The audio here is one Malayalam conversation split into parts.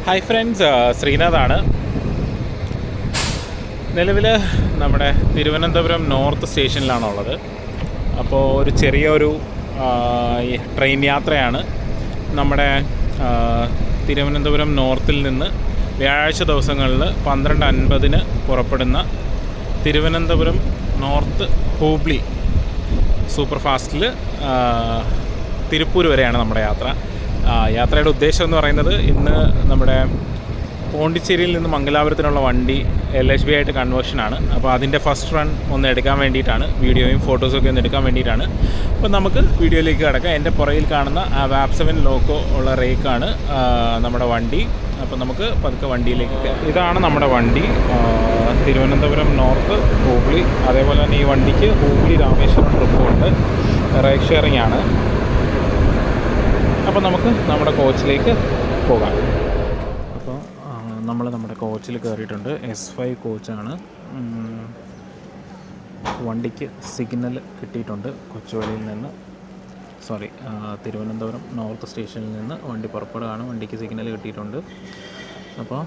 Hi friends, ശ്രീനാഥാണ്. നിലവിൽ നമ്മുടെ തിരുവനന്തപുരം നോർത്ത് സ്റ്റേഷനിലാണുള്ളത്. അപ്പോൾ ഒരു ചെറിയൊരു ട്രെയിൻ യാത്രയാണ്. നമ്മുടെ തിരുവനന്തപുരം നോർത്തിൽ നിന്ന് വ്യാഴാഴ്ച ദിവസങ്ങളിൽ 12:50 പുറപ്പെടുന്ന തിരുവനന്തപുരം നോർത്ത് ഹൂബ്ലി സൂപ്പർ ഫാസ്റ്റിൽ തിരുപ്പൂർ വരെയാണ് നമ്മുടെ യാത്ര. യാത്രയുടെ ഉദ്ദേശം എന്ന് പറയുന്നത്, ഇന്ന് നമ്മുടെ പോണ്ടിച്ചേരിയിൽ നിന്ന് മംഗലാപുരത്തിനുള്ള വണ്ടി LHB ആയിട്ട് കൺവേർഷനാണ്. അപ്പോൾ അതിൻ്റെ ഫസ്റ്റ് റൺ ഒന്ന് എടുക്കാൻ വേണ്ടിയിട്ടാണ്, വീഡിയോയും ഫോട്ടോസൊക്കെ ഒന്ന് എടുക്കാൻ വേണ്ടിയിട്ടാണ്. അപ്പോൾ നമുക്ക് വീഡിയോയിലേക്ക് കിടക്കാം. എൻ്റെ പുറകിൽ കാണുന്ന ആ വാപ്സെവൻ ലോക്കോ ഉള്ള റേക്കാണ് നമ്മുടെ വണ്ടി. അപ്പോൾ നമുക്ക് പതുക്കെ വണ്ടിയിലേക്ക്. ഇതാണ് നമ്മുടെ വണ്ടി, തിരുവനന്തപുരം നോർത്ത് ഹൂബ്ലി. അതേപോലെ തന്നെ ഈ വണ്ടിക്ക് ഹൂബ്ലി രാമേശ്വരം ട്രിപ്പുണ്ട്, റേക്ക് ഷെയറിംഗ് ആണ്. അപ്പോൾ നമുക്ക് നമ്മുടെ കോച്ചിലേക്ക് പോകാം. അപ്പോൾ നമ്മൾ നമ്മുടെ കോച്ചിൽ കയറിയിട്ടുണ്ട്. S5 കോച്ചാണ്. വണ്ടിക്ക് സിഗ്നൽ കിട്ടിയിട്ടുണ്ട്. കൊച്ചുവേളിയിൽ നിന്ന് തിരുവനന്തപുരം നോർത്ത് സ്റ്റേഷനിൽ നിന്ന് വണ്ടി പുറപ്പെടുകയാണ്. വണ്ടിക്ക് സിഗ്നൽ കിട്ടിയിട്ടുണ്ട്. അപ്പോൾ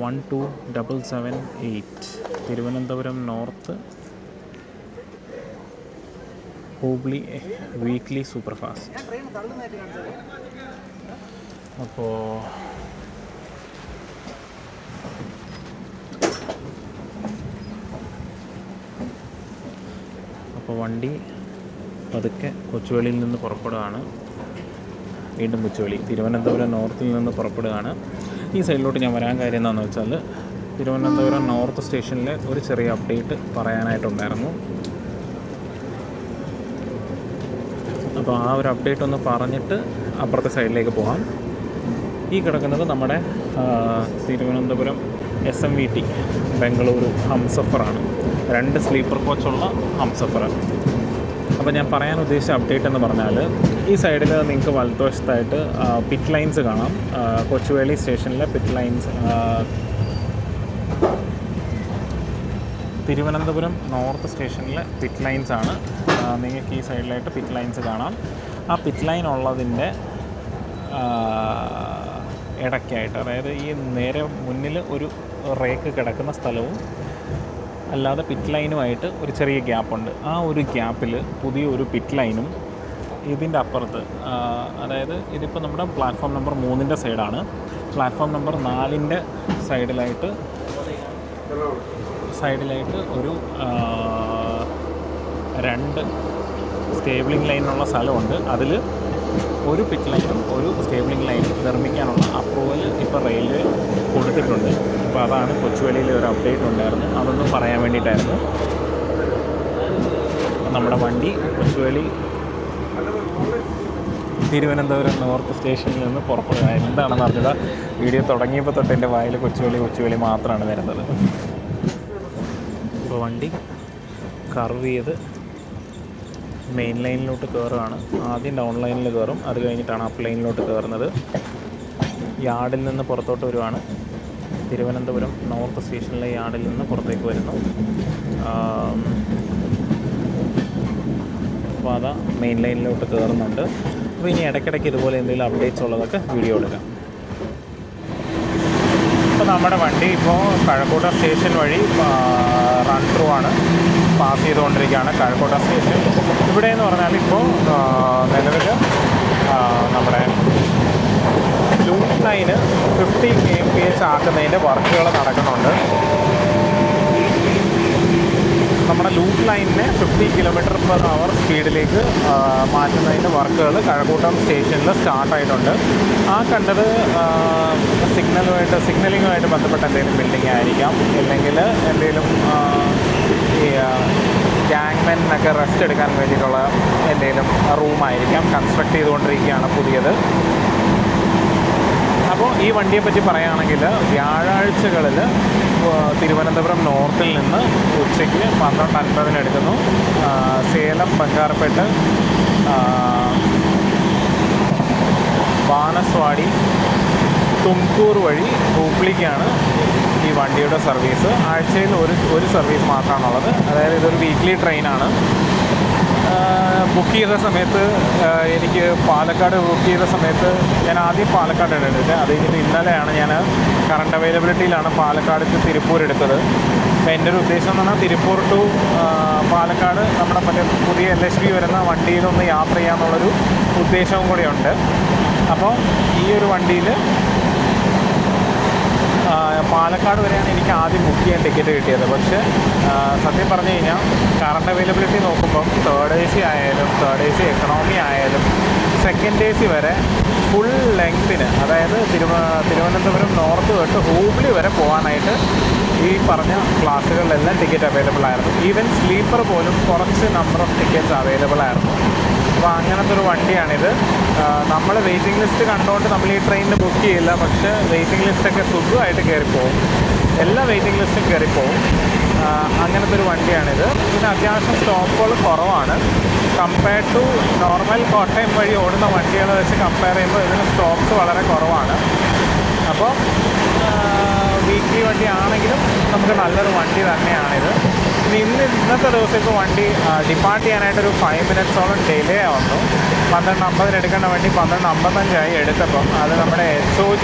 12778 Thiruvananthapuram north Hubli weekly super fast. അപ്പോൾ വണ്ടി പതുക്കെ കൊച്ചുവേളിയിൽ നിന്ന് പുറപ്പെടുകയാണ്. വീണ്ടും കൊച്ചുവേളി, തിരുവനന്തപുരം നോർത്തിൽ നിന്ന് പുറപ്പെടുകയാണ്. ഈ സൈഡിലോട്ട് ഞാൻ വരാൻ കാര്യം എന്താണെന്ന് വെച്ചാൽ, തിരുവനന്തപുരം നോർത്ത് സ്റ്റേഷനിലെ ഒരു ചെറിയ അപ്ഡേറ്റ് പറയാനായിട്ടുണ്ടായിരുന്നു. അപ്പോൾ ആ ഒരു അപ്ഡേറ്റ് ഒന്ന് പറഞ്ഞിട്ട് അപ്പുറത്തെ സൈഡിലേക്ക് പോകാം. ഈ കിടക്കുന്നത് നമ്മുടെ തിരുവനന്തപുരം SMVT ബംഗളൂരു ഹംസഫറാണ്. 2 സ്ലീപ്പർ കോച്ചുള്ള ഹംസഫറാണ്. അപ്പോൾ ഞാൻ പറയാൻ ഉദ്ദേശിച്ച അപ്ഡേറ്റ് എന്ന് പറഞ്ഞാൽ, ഈ സൈഡിൽ നിങ്ങൾക്ക് വലതുവശത്തായിട്ട് പിറ്റ് ലൈൻസ് കാണാം. കൊച്ചുവേളി സ്റ്റേഷനിലെ പിറ്റ് ലൈൻസ്, തിരുവനന്തപുരം നോർത്ത് സ്റ്റേഷനിലെ പിറ്റ് ലൈൻസ് ആണ്. നിങ്ങൾക്ക് ഈ സൈഡിലായിട്ട് പിറ്റ് ലൈൻസ് കാണാം. ആ പിറ്റ് ലൈൻ ഉള്ളതിൻ്റെ ഇടയ്ക്കായിട്ട്, അതായത് ഈ നേരെ മുന്നിൽ ഒരു റേക്ക് കിടക്കുന്ന സ്ഥലവും അല്ലാതെ പിറ്റ് ലൈനുമായിട്ട് ഒരു ചെറിയ ഗ്യാപ്പുണ്ട്. ആ ഒരു ഗ്യാപ്പിൽ പുതിയൊരു പിറ്റ് ലൈനും, ഇതിൻ്റെ അപ്പുറത്ത്, അതായത് ഇതിപ്പോൾ നമ്മുടെ പ്ലാറ്റ്ഫോം നമ്പർ 3 സൈഡാണ്. പ്ലാറ്റ്ഫോം നമ്പർ 4 സൈഡിലായിട്ട് ഒരു 2 സ്റ്റേബിളിംഗ് ലൈനുള്ള സ്ഥലമുണ്ട്. അതിൽ ഒരു പിറ്റ് ലൈനും ഒരു സ്റ്റേബിളിംഗ് ലൈനും നിർമ്മിക്കാനുള്ള അപ്രൂവൽ ഇപ്പോൾ റെയിൽവേ കൊടുത്തിട്ടുണ്ട്. അപ്പോൾ അതാണ് കൊച്ചുവേളിയിൽ ഒരു അപ്ഡേറ്റ് ഉണ്ടായിരുന്നു, അതൊന്നും പറയാൻ വേണ്ടിയിട്ടായിരുന്നു. നമ്മുടെ വണ്ടി കൊച്ചുവേളി തിരുവനന്തപുരം നോർത്ത് സ്റ്റേഷനിൽ നിന്ന് പുറപ്പെടുക. എന്താണെന്ന് അറിഞ്ഞത്, വീഡിയോ തുടങ്ങിയപ്പോൾ തൊട്ട് എൻ്റെ വായിൽ കൊച്ചുവേളി മാത്രമാണ് വരുന്നത്. ഇപ്പോൾ വണ്ടി കർവ് ചെയ്ത് മെയിൻ ലൈനിലോട്ട് കയറുകയാണ്. ആദ്യം ഡൗൺ ലൈനിൽ കയറും, അത് കഴിഞ്ഞിട്ടാണ് അപ്പ് ലൈനിലോട്ട് കയറുന്നത്. യാർഡിൽ നിന്ന് പുറത്തോട്ട് വരുവാണ്. തിരുവനന്തപുരം നോർത്ത് സ്റ്റേഷനിലെ യാർഡിൽ നിന്ന് പുറത്തേക്ക് വരുന്നു. അപ്പോൾ അതാ മെയിൻ ലൈനിലോട്ട് കയറുന്നുണ്ട്. അപ്പോൾ ഇനി ഇടയ്ക്കിടയ്ക്ക് ഇതുപോലെ എന്തെങ്കിലും അപ്ഡേറ്റ്സ് ഉള്ളതൊക്കെ വീഡിയോ എടുക്കാം. ഇപ്പോൾ നമ്മുടെ വണ്ടി ഇപ്പോൾ കഴക്കൂട്ട സ്റ്റേഷൻ വഴി റൺ ത്രൂ ആണ്, പാസ് ചെയ്തുകൊണ്ടിരിക്കുകയാണ്. കഴക്കൂട്ട സ്റ്റേഷൻ ഇവിടെ എന്ന് പറഞ്ഞാൽ ഇപ്പോൾ നിലവിൽ നമ്മുടെ ലൂപ്പ് ലൈന് 50 kmph ആക്കുന്നതിൻ്റെ വർക്കുകൾ നടക്കുന്നുണ്ട്. നമ്മുടെ ലൂപ്പ് ലൈനിനെ 50 km/h സ്പീഡിലേക്ക് മാറ്റുന്നതിൻ്റെ വർക്കുകൾ കഴക്കൂട്ടം സ്റ്റേഷനിൽ സ്റ്റാർട്ടായിട്ടുണ്ട്. ആ കണ്ടത് സിഗ്നലിങ്ങുമായിട്ട് ബന്ധപ്പെട്ട എന്തെങ്കിലും ബിൽഡിംഗ് ആയിരിക്കാം, അല്ലെങ്കിൽ എന്തെങ്കിലും ഈ ഗ്യാങ്മെന്നൊക്കെ റെസ്റ്റ് എടുക്കാൻ വേണ്ടിയിട്ടുള്ള എന്തെങ്കിലും റൂമായിരിക്കാം. കൺസ്ട്രക്ട് ചെയ്തുകൊണ്ടിരിക്കുകയാണ് പുതിയത്. അപ്പോൾ ഈ വണ്ടിയെപ്പറ്റി പറയുകയാണെങ്കിൽ, വ്യാഴാഴ്ചകളിൽ തിരുവനന്തപുരം നോർത്തിൽ നിന്ന് ഉച്ചയ്ക്ക് 12:50 എടുക്കുന്നു. സേലം, ബംഗാർപേട്ട്, ബാനസ്വാടി, തുംകൂർ വഴി ഹൂബ്ലിക്കാണ് ഈ വണ്ടിയുടെ സർവീസ്. ആഴ്ചയിൽ ഒരു സർവീസ് മാത്രമാണുള്ളത്. അതായത് ഇതൊരു വീക്ക്ലി ട്രെയിനാണ്. ബുക്ക് ചെയ്ത സമയത്ത് എനിക്ക് പാലക്കാട് ബുക്ക് ചെയ്ത സമയത്ത് ഞാൻ ആദ്യം പാലക്കാടാണ് എടുത്തത്. അത് കഴിഞ്ഞിട്ട് ഇന്നലെയാണ് ഞാൻ കറണ്ട് അവൈലബിലിറ്റിയിലാണ് പാലക്കാട് ടു തിരുപ്പൂർ എടുത്തത്. അപ്പോൾ എൻ്റെ ഒരു ഉദ്ദേശം എന്ന് പറഞ്ഞാൽ തിരുപ്പൂർ ടു പാലക്കാട് നമ്മുടെ മറ്റേ പുതിയ LHB വരുന്ന വണ്ടിയിലൊന്ന് യാത്ര ചെയ്യാമെന്നുള്ളൊരു ഉദ്ദേശവും കൂടിയുണ്ട്. അപ്പോൾ ഈ ഒരു വണ്ടിയിൽ പാലക്കാട് വരെയാണ് എനിക്ക് ആദ്യം ബുക്ക് ചെയ്യാൻ ടിക്കറ്റ് കിട്ടിയത്. പക്ഷേ സത്യം പറഞ്ഞു കഴിഞ്ഞാൽ കറണ്ട് അവൈലബിലിറ്റി നോക്കുമ്പം തേർഡ് AC ആയാലും തേർഡ് AC എക്കണോമി ആയാലും സെക്കൻഡ് AC വരെ ഫുൾ ലെങ്ത്തിന്, അതായത് തിരുവനന്തപുരം നോർത്ത് തൊട്ട് ഹൂബ്ലി വരെ പോകാനായിട്ട് ഈ പറഞ്ഞ ക്ലാസ്സുകളിലെല്ലാം ടിക്കറ്റ് അവൈലബിൾ ആയിരുന്നു. ഈവൻ സ്ലീപ്പർ പോലും കുറച്ച് നമ്പർ ഓഫ് ടിക്കറ്റ്സ് അവൈലബിൾ ആയിരുന്നു. അപ്പോൾ അങ്ങനത്തെ ഒരു വണ്ടിയാണിത്. നമ്മൾ വെയിറ്റിംഗ് ലിസ്റ്റ് കണ്ടുകൊണ്ട് നമ്മൾ ഈ ട്രെയിനിന് ബുക്ക് ചെയ്യില്ല, പക്ഷേ വെയിറ്റിംഗ് ലിസ്റ്റൊക്കെ സുഖമായിട്ട് കയറിപ്പോവും, എല്ലാ വെയിറ്റിംഗ് ലിസ്റ്റും കയറിപ്പോവും. അങ്ങനത്തെ ഒരു വണ്ടിയാണിത്. പിന്നെ അത്യാവശ്യം സ്റ്റോപ്പുകൾ കുറവാണ് കമ്പയർഡ് ടു നോർമൽ കോട്ടയം വഴി ഓടുന്ന വണ്ടികളെ വെച്ച് കമ്പയർ ചെയ്യുമ്പോൾ ഇതിന് സ്റ്റോപ്സ് വളരെ കുറവാണ്. അപ്പോൾ വീക്ക്ലി വണ്ടി ആണെങ്കിലും നമുക്ക് നല്ലൊരു വണ്ടി തന്നെയാണിത്. ഇന്നത്തെ ദിവസം ഇപ്പോൾ വണ്ടി ഡിപ്പാർട്ട് ചെയ്യാനായിട്ടൊരു 5 മിനിറ്റ്സോളം ഡിലേ വന്നു. 12:50 എടുക്കേണ്ട വണ്ടി 12:55 എടുത്തപ്പം അത് നമ്മുടെ HOG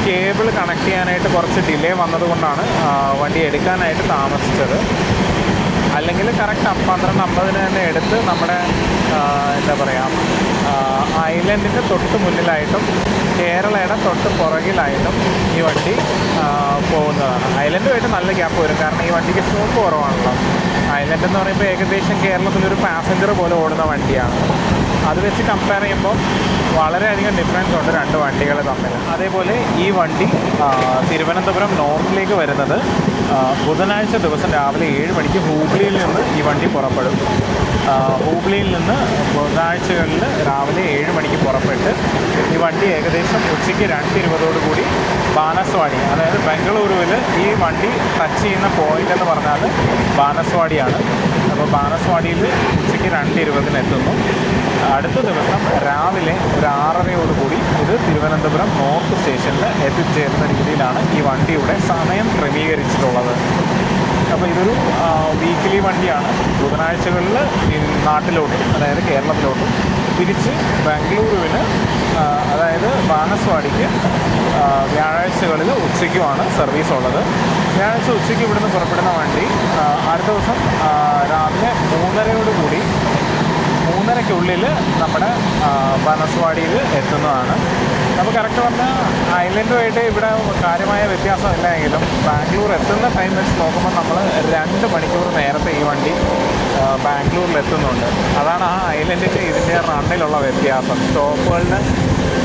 കേബിൾ കണക്ട് ചെയ്യാനായിട്ട് കുറച്ച് ഡിലേ വന്നതുകൊണ്ടാണ് വണ്ടി എടുക്കാനായിട്ട് താമസിച്ചത്. അല്ലെങ്കിൽ കറക്റ്റ് 12:50 തന്നെ എടുത്ത് നമ്മുടെ എന്താ പറയുക ഐലൻഡിൻ്റെ തൊട്ട് മുന്നിലായിട്ടും കേരളയുടെ തൊട്ട് പുറകിലായിട്ടും ഈ വണ്ടി പോകുന്നതാണ്. ഐലൻഡുമായിട്ട് നല്ല ഗ്യാപ്പ് വരും, കാരണം ഈ വണ്ടിക്ക് സ്മൂത്ത് കുറവാണല്ലോ. ഐലൻഡ് എന്ന് പറയുമ്പോൾ ഏകദേശം കേരളത്തിലൊരു പാസഞ്ചർ പോലെ ഓടുന്ന വണ്ടിയാണ്. അത് വെച്ച് കമ്പയർ ചെയ്യുമ്പോൾ വളരെയധികം ഡിഫറൻസ് ഉണ്ട് രണ്ട് വണ്ടികൾ തമ്മിൽ. അതേപോലെ ഈ വണ്ടി തിരുവനന്തപുരം നോർത്തിലേക്ക് വരുന്നത് ബുധനാഴ്ച ദിവസം രാവിലെ 7 മണിക്ക് ഹൂബ്ലിയിൽ നിന്ന് ഈ വണ്ടി പുറപ്പെടും. ഹൂബ്ലിയിൽ നിന്ന് ബുധനാഴ്ചകളിൽ രാവിലെ 7 മണിക്ക് പുറപ്പെട്ട് ഈ വണ്ടി ഏകദേശം ഉച്ചയ്ക്ക് 2:20 ബാനസ്വാടി, അതായത് ബംഗളൂരുവിൽ ഈ വണ്ടി ടച്ച് ചെയ്യുന്ന പോയിൻ്റ് എന്ന് പറഞ്ഞാൽ ബാനസ്വാടിയാണ്. അപ്പോൾ ബാനസ്വാടിയിൽ ഉച്ചയ്ക്ക് 2:20 എത്തുന്നു. അടുത്ത ദിവസം രാവിലെ ഒരു 6:30 ഇത് തിരുവനന്തപുരം നോർത്ത് സ്റ്റേഷനിൽ എത്തിച്ചേരുന്ന രീതിയിലാണ് ഈ വണ്ടിയുടെ സമയം ക്രമീകരിച്ചിട്ടുള്ളത്. അപ്പോൾ ഇതൊരു വീക്കിലി വണ്ടിയാണ്. ബുധനാഴ്ചകളിൽ നാട്ടിലോട്ടും, അതായത് കേരളത്തിലോട്ടും, തിരിച്ച് ബാംഗ്ലൂരുവിന്, അതായത് ബാനസ്വാടിക്ക് വ്യാഴാഴ്ചകളിൽ ഉച്ചയ്ക്കുമാണ് സർവീസ് ഉള്ളത്. വ്യാഴാഴ്ച ഉച്ചയ്ക്ക് ഇവിടുന്ന് പുറപ്പെടുന്ന വണ്ടി അടുത്ത ദിവസം രാവിലെ 3:30 നമ്മുടെ ബാനസ്വാടിയിൽ എത്തുന്നതാണ്. അപ്പോൾ കറക്റ്റ് പറഞ്ഞാൽ ഐലൻഡുമായിട്ട് ഇവിടെ കാര്യമായ വ്യത്യാസമില്ല എങ്കിലും ബാംഗ്ലൂർ എത്തുന്ന ടൈം വെച്ച് നോക്കുമ്പോൾ നമ്മൾ 2 മണിക്കൂർ നേരത്തെ ഈ വണ്ടി ബാംഗ്ലൂരിൽ എത്തുന്നുണ്ട്. അതാണ് ആ ഐലൻഡിൻ്റെ ഇതിൻ്റെ റണ്ണിലുള്ള വ്യത്യാസം.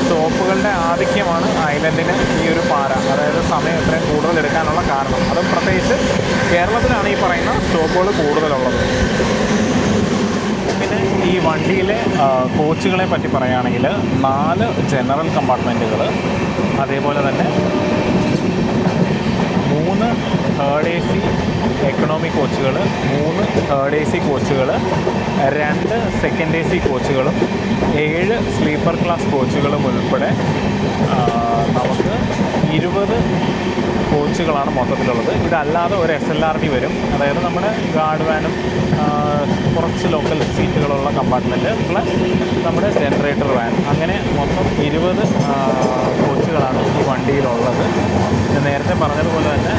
സ്റ്റോപ്പുകളുടെ ആധിക്യമാണ് ഐലൻഡിന് ഈ ഒരു പാര, അതായത് സമയം ഇത്രയും കൂടുതൽ എടുക്കാനുള്ള കാരണം. അതും പ്രത്യേകിച്ച് കേരളത്തിലാണ് ഈ പറയുന്ന സ്റ്റോപ്പുകൾ കൂടുതലുള്ളത്. പിന്നെ ഈ വണ്ടിയിലെ കോച്ചുകളെ പറ്റി പറയുകയാണെങ്കിൽ 4 ജനറൽ കമ്പാർട്ട്മെൻറ്റുകൾ, അതേപോലെ തന്നെ 3 തേർഡ് AC എക്കണോമി കോച്ചുകൾ, 3 തേർഡ് AC കോച്ചുകൾ, 2 സെക്കൻഡ് AC കോച്ചുകളും 7 സ്ലീപ്പർ ക്ലാസ് കോച്ചുകളും ഉൾപ്പെടെ നമുക്ക് 20 കോച്ചുകളാണ് മൊത്തത്തിലുള്ളത്. ഇതല്ലാതെ ഒരു SLRD വരും, അതായത് നമ്മുടെ ഗാർഡ് വാനും കുറച്ച് ലോക്കൽ സീറ്റുകളുള്ള കമ്പാർട്ട്മെൻറ്റ് പ്ലസ് നമ്മുടെ ജനറേറ്റർ വാൻ, അങ്ങനെ മൊത്തം 20 കോച്ചുകളാണ് ഈ വണ്ടിയിലുള്ളത്. നേരത്തെ പറഞ്ഞതുപോലെ തന്നെ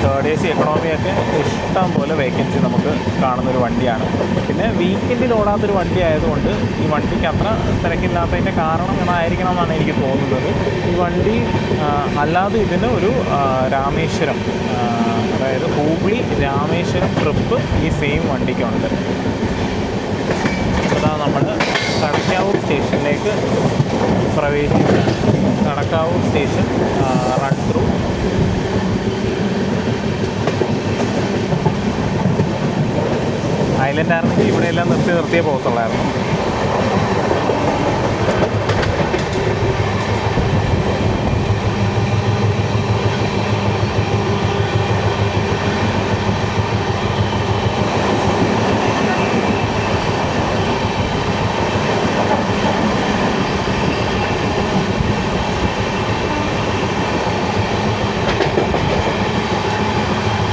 തേർഡ് AC എക്കണോമിയൊക്കെ ഇഷ്ടം പോലെ വേക്കൻസി നമുക്ക് കാണുന്നൊരു വണ്ടിയാണ്. പിന്നെ വീക്കെൻഡിൽ ഓടാത്തൊരു വണ്ടി ആയതുകൊണ്ട് ഈ വണ്ടിക്ക് അത്ര തിരക്കില്ലാത്തതിൻ്റെ കാരണം എന്നായിരിക്കണം എന്നാണ് എനിക്ക് തോന്നുന്നത്. ഈ വണ്ടി അല്ലാതെ ഇതിന് ഒരു രാമേശ്വരം, അതായത് ഹൂബ്ലി രാമേശ്വരം ട്രിപ്പ് ഈ സെയിം വണ്ടിക്കുണ്ട്. അതാ നമ്മൾ കടക്കാവൂർ സ്റ്റേഷനിലേക്ക് പ്രവേശിക്കുകയാണ്. Kadakkavoor station run through. Island ആയിരുന്നെങ്കിൽ ഇവിടെയെല്ലാം നിർത്തിയേ പോകത്തുള്ളായിരുന്നു.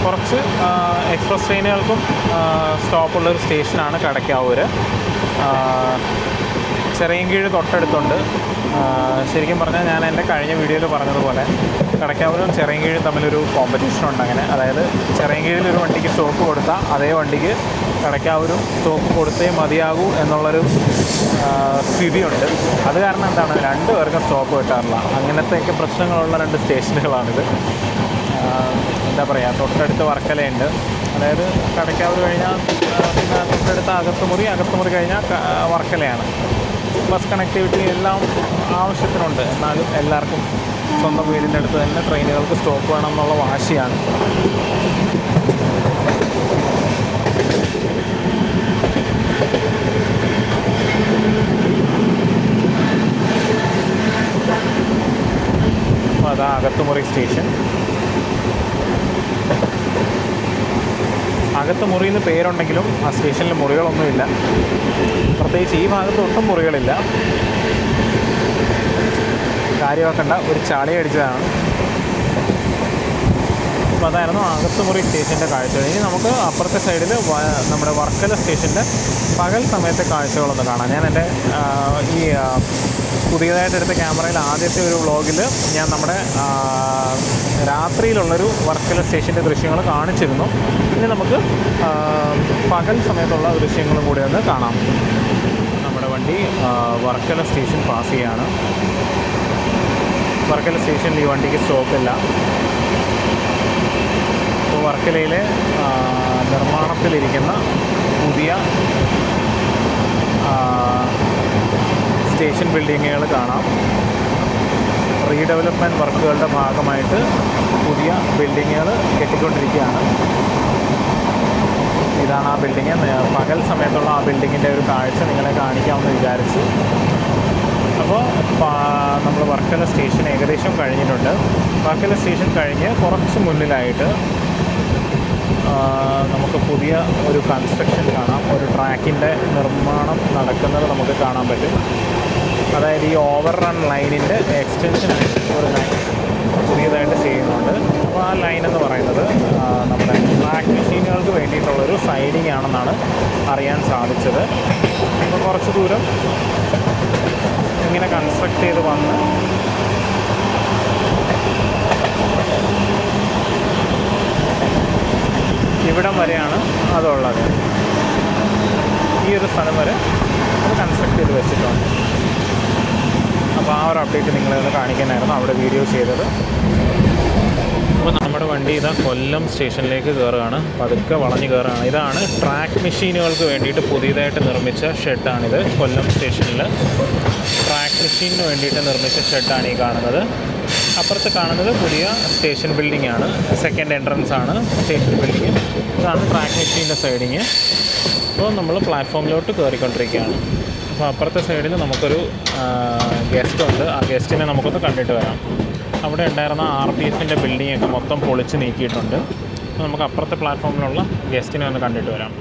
കുറച്ച് എക്സ്പ്രസ് ട്രെയിനുകൾക്കും സ്റ്റോപ്പുള്ളൊരു സ്റ്റേഷനാണ് കടക്കാവൂർ. ചിറയൻകീഴ് തൊട്ടടുത്തുണ്ട്. ശരിക്കും പറഞ്ഞാൽ ഞാൻ എൻ്റെ കഴിഞ്ഞ വീഡിയോയിൽ പറഞ്ഞതുപോലെ കടയ്ക്കാവൂരും ചിറയൻകീഴും തമ്മിലൊരു കോമ്പറ്റീഷൻ ഉണ്ട്. അങ്ങനെ അതായത് ചിറയൻകീഴിലൊരു വണ്ടിക്ക് സ്റ്റോപ്പ് കൊടുത്താൽ അതേ വണ്ടിക്ക് കടയ്ക്കാവൂരും സ്റ്റോപ്പ് കൊടുത്തേ മതിയാകൂ എന്നുള്ളൊരു സ്ഥിതിയുണ്ട്. അത് കാരണം എന്താണ്, രണ്ട് പേർക്കും സ്റ്റോപ്പ് കിട്ടാറില്ല. അങ്ങനത്തെയൊക്കെ പ്രശ്നങ്ങളുള്ള രണ്ട് സ്റ്റേഷനുകളാണിത്. എന്താ പറയുക, തൊട്ടടുത്ത് വർക്കലയുണ്ട്. അതായത് കടയ്ക്കാവൂർ കഴിഞ്ഞാൽ പിന്നെ തൊട്ടടുത്ത് അകത്തുമുറി കഴിഞ്ഞാൽ വർക്കലയാണ്. ബസ് കണക്ടിവിറ്റി എല്ലാം ആവശ്യത്തിനുണ്ട്. എന്നാലും എല്ലാവർക്കും സ്വന്തം വീടിൻ്റെ അടുത്ത് തന്നെ ട്രെയിനുകൾക്ക് സ്റ്റോപ്പ് വേണം എന്നുള്ള വാശിയാണ്. അതാ അകത്തുമുറി സ്റ്റേഷൻ. അകത്തുമുറി എന്ന് പേരുണ്ടെങ്കിലും ആ സ്റ്റേഷനിൽ മുറികളൊന്നുമില്ല. പ്രത്യേകിച്ച് ഈ ഭാഗത്ത് ഒട്ടും മുറികളില്ല. കാര്യമാക്കണ്ട, ഒരു ചാളി അടിച്ചതാണ്. അപ്പോൾ അതായിരുന്നു അകത്തുമുറി സ്റ്റേഷൻ്റെ കാഴ്ചകൾ. ഇനി നമുക്ക് അപ്പുറത്തെ സൈഡിൽ നമ്മുടെ വർക്കല സ്റ്റേഷൻ്റെ പകൽ സമയത്തെ കാഴ്ചകളൊന്ന് കാണാം. ഞാൻ എൻ്റെ ഈ പുതിയതായിട്ട് എടുത്ത ക്യാമറയിൽ ആദ്യത്തെ ഒരു വ്ളോഗിൽ ഞാൻ നമ്മുടെ രാത്രിയിലുള്ളൊരു വർക്കല സ്റ്റേഷൻ്റെ ദൃശ്യങ്ങൾ കാണിച്ചിരുന്നു. ഇനി നമുക്ക് പകൽ സമയത്തുള്ള ദൃശ്യങ്ങളും കൂടി ഒന്ന് കാണാം. നമ്മുടെ വണ്ടി വർക്കല സ്റ്റേഷൻ പാസ് ചെയ്യാണ്. വർക്കല സ്റ്റേഷനിൽ ഈ വണ്ടിക്ക് സ്റ്റോപ്പില്ല. ഇപ്പോൾ വർക്കലയിലെ നിർമ്മാണത്തിലിരിക്കുന്ന പുതിയ സ്റ്റേഷൻ ബിൽഡിങ്ങുകൾ കാണാം. റീഡെവലപ്മെൻറ്റ് വർക്കുകളുടെ ഭാഗമായിട്ട് പുതിയ ബിൽഡിങ്ങുകൾ കെട്ടിക്കൊണ്ടിരിക്കുകയാണ്. ഇതാണ് ആ ബിൽഡിങ്. പകൽ സമയത്തുള്ള ആ ബിൽഡിങ്ങിൻ്റെ ഒരു കാഴ്ച നിങ്ങളെ കാണിക്കാമെന്ന് വിചാരിച്ചു. അപ്പോൾ നമ്മൾ വർക്കല സ്റ്റേഷൻ ഏകദേശം കഴിഞ്ഞിട്ടുണ്ട്. വർക്കല സ്റ്റേഷൻ കഴിഞ്ഞ് കുറച്ച് മുന്നിലായിട്ട് നമുക്ക് പുതിയ ഒരു കൺസ്ട്രക്ഷൻ കാണാം. ഒരു ട്രാക്കിൻ്റെ നിർമ്മാണം നടക്കുന്നത് നമുക്ക് കാണാൻ പറ്റും. അതായത് ഈ ഓവർ റൺ ലൈനിൻ്റെ എക്സ്റ്റൻഷനായിട്ട് ഒരു ലൈൻ പുതിയതായിട്ട് ചെയ്യുന്നുണ്ട്. അപ്പോൾ ആ ലൈൻ എന്ന് പറയുന്നത് നമ്മുടെ ട്രാക്ക് മെഷീനുകൾക്ക് വേണ്ടിയിട്ടുള്ളൊരു സൈഡിങ് ആണെന്നാണ് അറിയാൻ സാധിച്ചത്. അപ്പോൾ കുറച്ച് ദൂരം ഇങ്ങനെ കൺസ്ട്രക്ട് ചെയ്ത് വന്ന് ഇവിടം വരെയാണ് അതുള്ളത്. ഈ ഒരു സ്ഥലം വരെ അത് കൺസ്ട്രക്ട് ചെയ്ത് വെച്ചിട്ടുണ്ട്. അപ്പോൾ ആ ഒരു അപ്ഡേറ്റ് നിങ്ങളെ കാണിക്കാനായിരുന്നു അവിടെ വീഡിയോ ചെയ്തത്. അപ്പോൾ നമ്മുടെ വണ്ടി ഇതാ കൊല്ലം സ്റ്റേഷനിലേക്ക് കയറുകയാണ്. പതുക്കെ വളഞ്ഞ് കയറുകയാണ്. ഇതാണ് ട്രാക്ക് മെഷീനുകൾക്ക് വേണ്ടിയിട്ട് പുതിയതായിട്ട് നിർമ്മിച്ച ഷെഡാണിത്. കൊല്ലം സ്റ്റേഷനിൽ ട്രാക്ക് മെഷീനിന് വേണ്ടിയിട്ട് നിർമ്മിച്ച ഷെഡാണ് ഈ കാണുന്നത്. അപ്പുറത്ത് കാണുന്നത് പുതിയ സ്റ്റേഷൻ ബിൽഡിംഗ് ആണ്. സെക്കൻഡ് എൻട്രൻസ് ആണ് സ്റ്റേഷൻ ബിൽഡിങ്. ഇതാണ് ട്രാക്ക് മെഷീൻ്റെ സൈഡിങ്. അപ്പോൾ നമ്മൾ പ്ലാറ്റ്ഫോമിലോട്ട് കയറിക്കൊണ്ടിരിക്കുകയാണ്. അപ്പോൾ അപ്പുറത്തെ സൈഡിൽ നമുക്കൊരു ഗസ്റ്റ് ഉണ്ട്. ആ ഗസ്റ്റിനെ നമുക്കൊന്ന് കണ്ടിട്ട് വരാം. അവിടെ ഉണ്ടായിരുന്ന RPFൻ്റെ ബിൽഡിങ്ങൊക്കെ മൊത്തം പൊളിച്ച് നീക്കിയിട്ടുണ്ട്. അപ്പോൾ നമുക്ക് അപ്പുറത്തെ പ്ലാറ്റ്ഫോമിലുള്ള ഗസ്റ്റിനെ ഒന്ന് കണ്ടിട്ട് വരാം.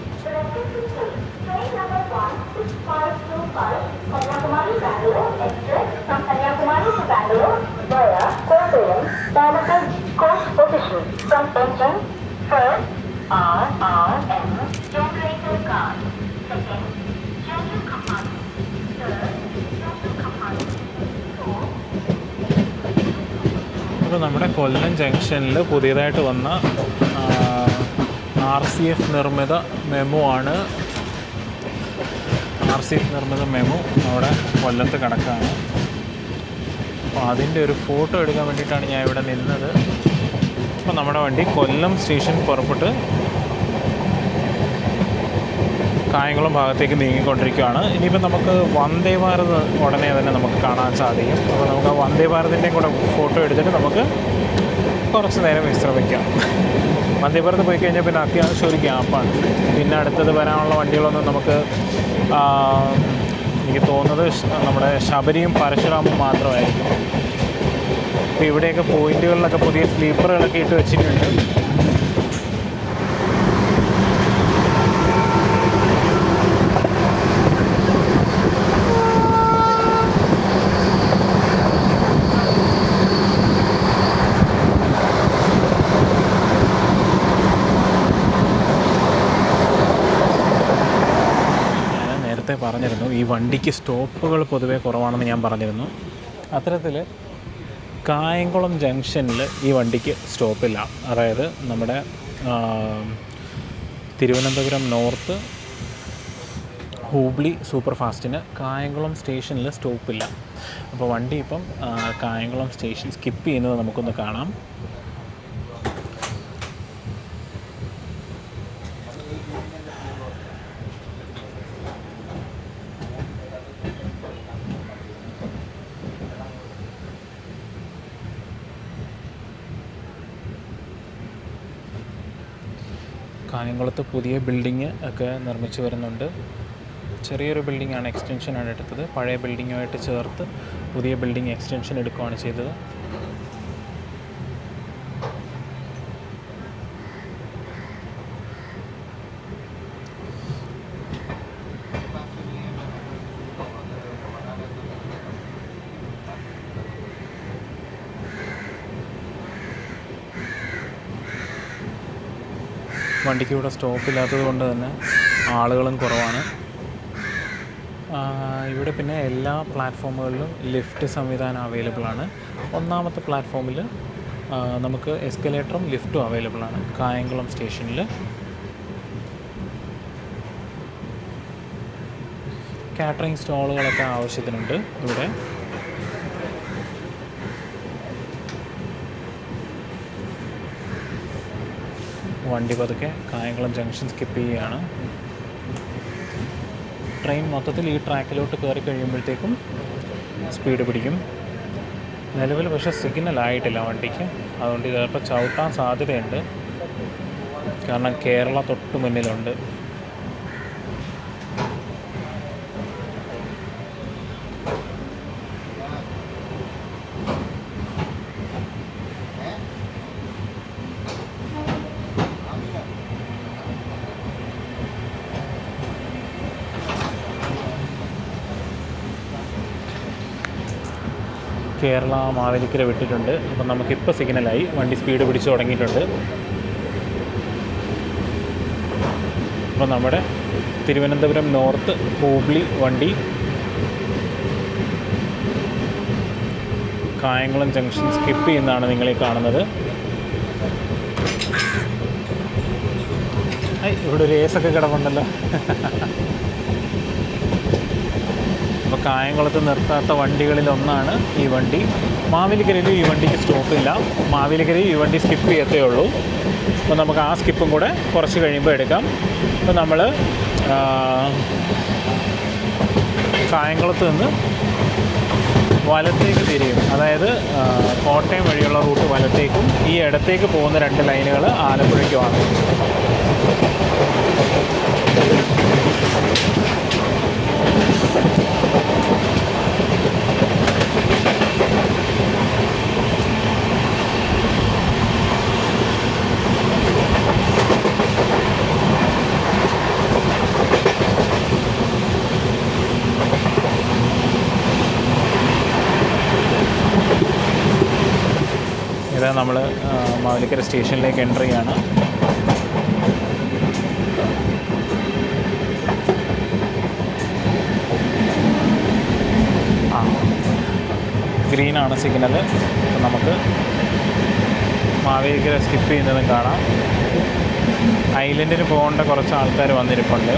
അപ്പോൾ നമ്മുടെ കൊല്ലം ജംഗ്ഷനിൽ പുതിയതായിട്ട് വന്ന RCF നിർമ്മിത മെമു ആണ്. RCF നിർമ്മിത മെമു അവിടെ കൊല്ലത്ത് കിടക്കുകയാണ്. അപ്പോൾ അതിൻ്റെ ഒരു ഫോട്ടോ എടുക്കാൻ വേണ്ടിയിട്ടാണ് ഞാൻ ഇവിടെ നിന്നത്. അപ്പോൾ നമ്മുടെ വണ്ടി കൊല്ലം സ്റ്റേഷൻ പുറപ്പെട്ട് കായംകുളം ഭാഗത്തേക്ക് നീങ്ങിക്കൊണ്ടിരിക്കുകയാണ്. ഇനിയിപ്പോൾ നമുക്ക് വന്ദേ ഭാരത് ഉടനെ തന്നെ നമുക്ക് കാണാൻ സാധിക്കും. അപ്പോൾ നമുക്ക് ആ വന്ദേ ഭാരതിൻ്റെയും കൂടെ ഫോട്ടോ എടുത്തിട്ട് നമുക്ക് കുറച്ച് നേരം വിശ്രമിക്കാം. വന്ദേ ഭാരത് പോയി കഴിഞ്ഞാൽ പിന്നെ അത്യാവശ്യം ഒരു ഗ്യാപ്പാണ്. പിന്നെ അടുത്തത് വരാനുള്ള വണ്ടികളൊന്നും നമുക്ക് എനിക്ക് തോന്നുന്നത് നമ്മുടെ ശബരിയും പരശുരാമും മാത്രമായിരിക്കും. അപ്പോൾ ഇവിടെയൊക്കെ പോയിൻറ്റുകളിലൊക്കെ പുതിയ സ്ലീപ്പറുകളൊക്കെ ഇട്ട് വെച്ചിട്ടുണ്ട്. പറഞ്ഞ പറഞ്ഞിരുന്നു ഈ വണ്ടിക്ക് സ്റ്റോപ്പുകൾ പൊതുവെ കുറവാണെന്ന് ഞാൻ പറഞ്ഞിരുന്നു. അത്തരത്തിൽ കായംകുളം ജംഗ്ഷനിൽ ഈ വണ്ടിക്ക് സ്റ്റോപ്പില്ല. അതായത് നമ്മുടെ തിരുവനന്തപുരം നോർത്ത് ഹൂബ്ലി സൂപ്പർ ഫാസ്റ്റിന് കായംകുളം സ്റ്റേഷനിൽ സ്റ്റോപ്പില്ല. അപ്പോൾ വണ്ടി ഇപ്പം കായംകുളം സ്റ്റേഷൻ സ്കിപ്പ് ചെയ്യുന്നത് നമുക്കൊന്ന് കാണാം. കായംകുളത്ത് പുതിയ ബിൽഡിങ് ഒക്കെ നിർമ്മിച്ച് വരുന്നുണ്ട്. ചെറിയൊരു ബിൽഡിങ്ങാണ്, എക്സ്റ്റൻഷനാണ് എടുത്തത്. പഴയ ബിൽഡിങ്ങുമായിട്ട് ചേർത്ത് പുതിയ ബിൽഡിംഗ് എക്സ്റ്റൻഷൻ എടുക്കുകയാണ് ചെയ്തത്. വണ്ടിക്ക് ഇവിടെ സ്റ്റോപ്പില്ലാത്തത് കൊണ്ട് തന്നെ ആളുകളും കുറവാണ്. ഇവിടെ പിന്നെ എല്ലാ പ്ലാറ്റ്ഫോമുകളിലും ലിഫ്റ്റ് സംവിധാനം അവൈലബിളാണ്. ഒന്നാമത്തെ പ്ലാറ്റ്ഫോമിൽ നമുക്ക് എസ്കലേറ്ററും ലിഫ്റ്റും അവൈലബിളാണ് കായംകുളം സ്റ്റേഷനിൽ. കാറ്ററിംഗ് സ്റ്റോളുകളൊക്കെ ആവശ്യത്തിനുണ്ട് ഇവിടെ. വണ്ടി പതുക്കെ കായംകുളം ജംഗ്ഷൻ സ്കിപ്പ് ചെയ്യുകയാണ്. ട്രെയിൻ മൊത്തത്തിൽ ഈ ട്രാക്കിലോട്ട് കയറി കഴിയുമ്പോഴത്തേക്കും സ്പീഡ് പിടിക്കും. നിലവിൽ പക്ഷേ സിഗ്നൽ ആയിട്ടില്ല വണ്ടിക്ക്, അതുകൊണ്ട് ചിലപ്പോൾ ചവിട്ടാൻ സാധ്യതയുണ്ട്. കാരണം കേരള തൊട്ട് മുന്നിലുണ്ട്. കേരള മാവേലിക്കര വിട്ടിട്ടുണ്ട്. അപ്പം നമുക്കിപ്പോൾ സിഗ്നലായി, വണ്ടി സ്പീഡ് പിടിച്ച് തുടങ്ങിയിട്ടുണ്ട്. അപ്പോൾ നമ്മുടെ തിരുവനന്തപുരം നോർത്ത് ഹൂബ്ലി വണ്ടി കായംകുളം ജംഗ്ഷൻ സ്കിപ്പ് ചെയ്യുന്നതാണ് നിങ്ങളീ കാണുന്നത്. ഇവിടെ ഒരു ഏസൊക്കെ കിടപ്പുണ്ടല്ലോ. അപ്പോൾ കായംകുളത്ത് നിർത്താത്ത വണ്ടികളിലൊന്നാണ് ഈ വണ്ടി. മാവേലിക്കരയിൽ ഈ വണ്ടിക്ക് സ്റ്റോപ്പില്ല. മാവേലിക്കരയിൽ ഈ വണ്ടി സ്കിപ്പ് ചെയ്യത്തേ ഉള്ളൂ. അപ്പോൾ നമുക്ക് ആ സ്കിപ്പും കൂടെ കുറച്ച് കഴിയുമ്പോൾ എടുക്കാം. അപ്പോൾ നമ്മൾ കായംകുളത്ത് നിന്ന് വലത്തേക്ക് തിരിയും. അതായത് കോട്ടയം വഴിയുള്ള റൂട്ട് വലത്തേക്കും ഈ ഇടത്തേക്ക് പോകുന്ന 2 ലൈനുകൾ ആലപ്പുഴയ്ക്കുമാണ്. ഇതാ നമ്മൾ മാവേലിക്കര സ്റ്റേഷനിലേക്ക് എൻ്റർ ചെയ്യാണ്. ഗ്രീനാണ് സിഗ്നൽ. അപ്പം നമുക്ക് മാവേലിക്കര സ്കിപ്പ് ചെയ്യുന്നതും കാണാം. ഐലൻഡിന് പോകേണ്ട കുറച്ച് ആൾക്കാർ വന്നിരിപ്പുണ്ട്.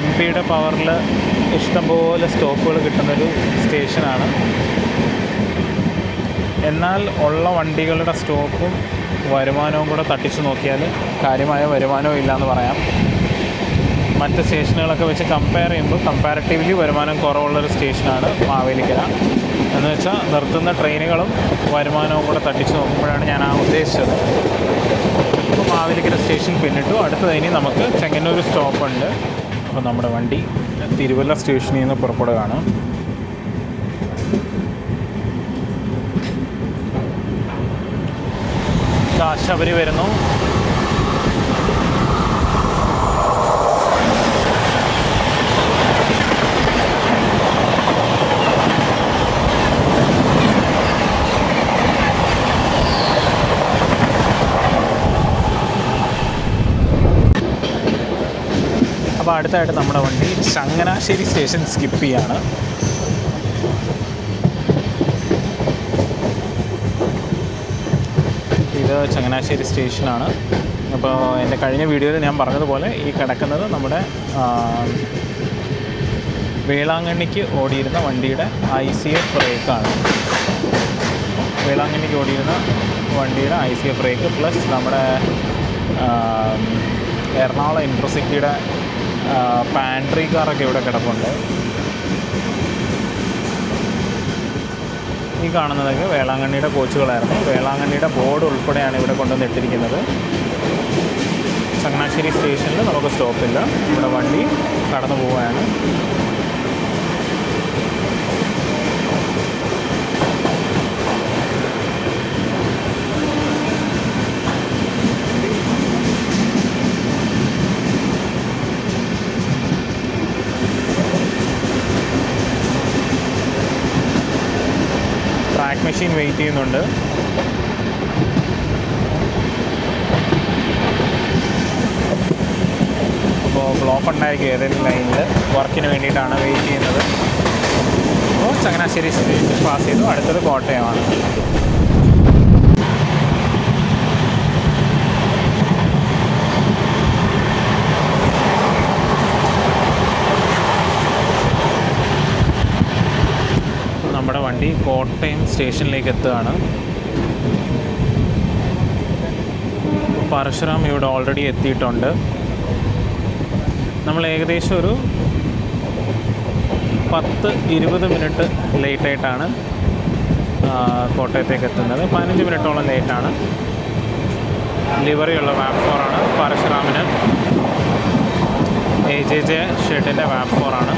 MP-യുടെ പവറിൽ ഇഷ്ടംപോലെ സ്റ്റോപ്പുകൾ കിട്ടുന്നൊരു സ്റ്റേഷനാണ്. എന്നാൽ ഉള്ള വണ്ടികളുടെ സ്റ്റോപ്പും വരുമാനവും കൂടെ തട്ടിച്ചു നോക്കിയാൽ കാര്യമായ വരുമാനവും ഇല്ലയെന്ന് പറയാം. മറ്റ് സ്റ്റേഷനുകളൊക്കെ വെച്ച് കമ്പയർ ചെയ്യുമ്പോൾ കമ്പാരിറ്റീവ്ലി വരുമാനം കുറവുള്ളൊരു സ്റ്റേഷനാണ് മാവേലിക്കര. എന്ന് വെച്ചാൽ നിർത്തുന്ന ട്രെയിനുകളും വരുമാനവും കൂടെ തട്ടിച്ചു നോക്കുമ്പോഴാണ് ഞാൻ ഉദ്ദേശിച്ചത്. അപ്പോൾ മാവേലിക്കര സ്റ്റേഷൻ പിന്നിട്ടു. അടുത്തത് ഇനി നമുക്ക് ചെങ്ങന്നൂർ സ്റ്റോപ്പുണ്ട്. അപ്പോൾ നമ്മുടെ വണ്ടി തിരുവല്ല സ്റ്റേഷനിൽ നിന്ന് പുറപ്പെടുകയാണ്. ശബരി വരുന്നു. അടുത്തായിട്ട് നമ്മുടെ വണ്ടി ചങ്ങനാശ്ശേരി സ്റ്റേഷൻ സ്കിപ്പ് ചെയ്യാണ്. ഇത് ചങ്ങനാശ്ശേരി സ്റ്റേഷനാണ്. അപ്പോൾ എൻ്റെ കഴിഞ്ഞ വീഡിയോയിൽ ഞാൻ പറഞ്ഞതുപോലെ ഈ കിടക്കുന്നത് നമ്മുടെ വേളാങ്കണ്ണിക്ക് ഓടിയിരുന്ന വണ്ടിയുടെ ICF ബ്രേക്കാണ്. വേളാങ്കണ്ണിക്ക് ഓടിയിരുന്ന വണ്ടിയുടെ ICF ബ്രേക്ക് പ്ലസ് നമ്മുടെ എറണാകുളം ഇൻട്രസിറ്റിയുടെ പാൻട്രി കാറൊക്കെ ഇവിടെ കിടപ്പുണ്ട്. ഈ കാണുന്നതൊക്കെ വേളാങ്കണ്ണിയുടെ കോച്ചുകളായിരുന്നു. വേളാങ്കണ്ണിയുടെ ബോർഡ് ഉൾപ്പെടെയാണ് ഇവിടെ കൊണ്ടുവന്ന് ഇട്ടിരിക്കുന്നത്. ചങ്ങനാശ്ശേരി സ്റ്റേഷനിൽ നമുക്ക് സ്റ്റോപ്പില്ല, ഇവിടെ വണ്ടി കടന്നു പോവുകയാണ്. ട്രാക്ക് മെഷീൻ വെയിറ്റ് ചെയ്യുന്നുണ്ട്. അപ്പോൾ ബ്ലോക്ക് ഉണ്ടായിരിക്കും ഏതെങ്കിലും ലൈനിൽ, വർക്കിന് വേണ്ടിയിട്ടാണ് വെയിറ്റ് ചെയ്യുന്നത്. അപ്പോൾ ചങ്ങനാശ്ശേരി സ്റ്റേഷൻ പാസ് ചെയ്തു. അടുത്തത് കോട്ടയമാണ്. നമ്മുടെ വണ്ടി കോട്ടയം സ്റ്റേഷനിലേക്ക് എത്തുകയാണ്. പരശുറാം ഇവിടെ ഓൾറെഡി എത്തിയിട്ടുണ്ട്. നമ്മൾ ഏകദേശം ഒരു 10-20 മിനിറ്റ് ലേറ്റായിട്ടാണ് കോട്ടയത്തേക്ക് എത്തുന്നത്. 15 മിനിറ്റോളം ലേറ്റാണ്. ലിവറിയുള്ള വാപ്പ്4ആണ്. പരശുറാമിന് AJJ ഷെഡിൻ്റെ വാപ്പ്4ആണ്.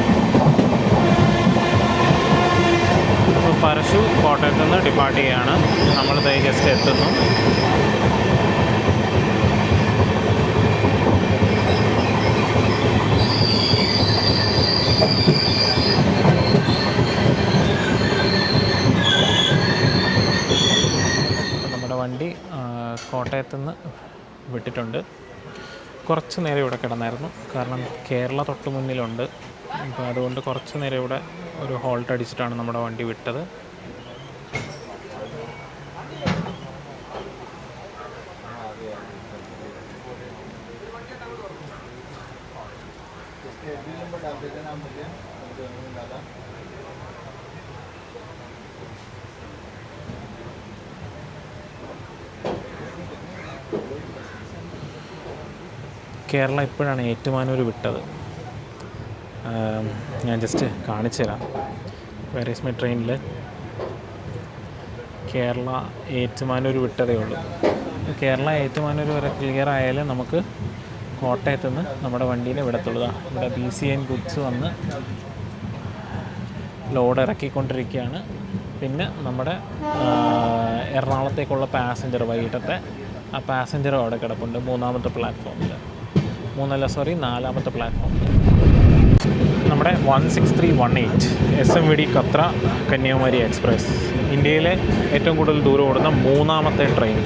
പരശു കോട്ടയത്ത് നിന്ന് ഡിപ്പാർട്ട് ചെയ്യുകയാണ്. നമ്മൾ ജസ്റ്റ് എത്തുന്നു. നമ്മുടെ വണ്ടി കോട്ടയത്ത് നിന്ന് വിട്ടിട്ടുണ്ട്. കുറച്ച് നേരം ഇവിടെ കിടന്നായിരുന്നു, കാരണം കേരള തൊട്ട് മുന്നിലുണ്ട്. അപ്പോൾ അതുകൊണ്ട് കുറച്ച് നേരം ഇവിടെ ഒരു ഹോൾട്ട് അടിച്ചിട്ടാണ് നമ്മുടെ വണ്ടി വിട്ടത്. കേരള ഇപ്പോഴാണ് ഏറ്റുമാനൂർ വിട്ടത്. ഞാൻ ജസ്റ്റ് കാണിച്ചു തരാം. വേർ ഈസ് മൈ ട്രെയിനിൽ കേരള ഏറ്റുമാനൂർ വിട്ടതേ ഉള്ളൂ. കേരള ഏറ്റുമാനൂർ വരെ ക്ലിയർ ആയാലും നമുക്ക് കോട്ടയത്ത് നിന്ന് നമ്മുടെ വണ്ടീനെ വിടത്തുള്ളൂ. ഇവിടെ BCN ഗുഡ്സ് വന്ന് ലോഡ് ഇറക്കിക്കൊണ്ടിരിക്കുകയാണ്. പിന്നെ നമ്മുടെ എറണാകുളത്തേക്കുള്ള പാസഞ്ചർ വൈകിട്ടത്തെ ആ പാസഞ്ചറും അവിടെ കിടപ്പുണ്ട്. 4ാമത്തെ പ്ലാറ്റ്ഫോമിൽ. 4ാമത്തെ പ്ലാറ്റ്ഫോമിൽ നമ്മുടെ 16318 SMVD കത്ര കന്യാകുമാരി എക്സ്പ്രസ്, ഇന്ത്യയിലെ ഏറ്റവും കൂടുതൽ ദൂരം ഓടുന്ന 3ാമത്തെ ട്രെയിൻ.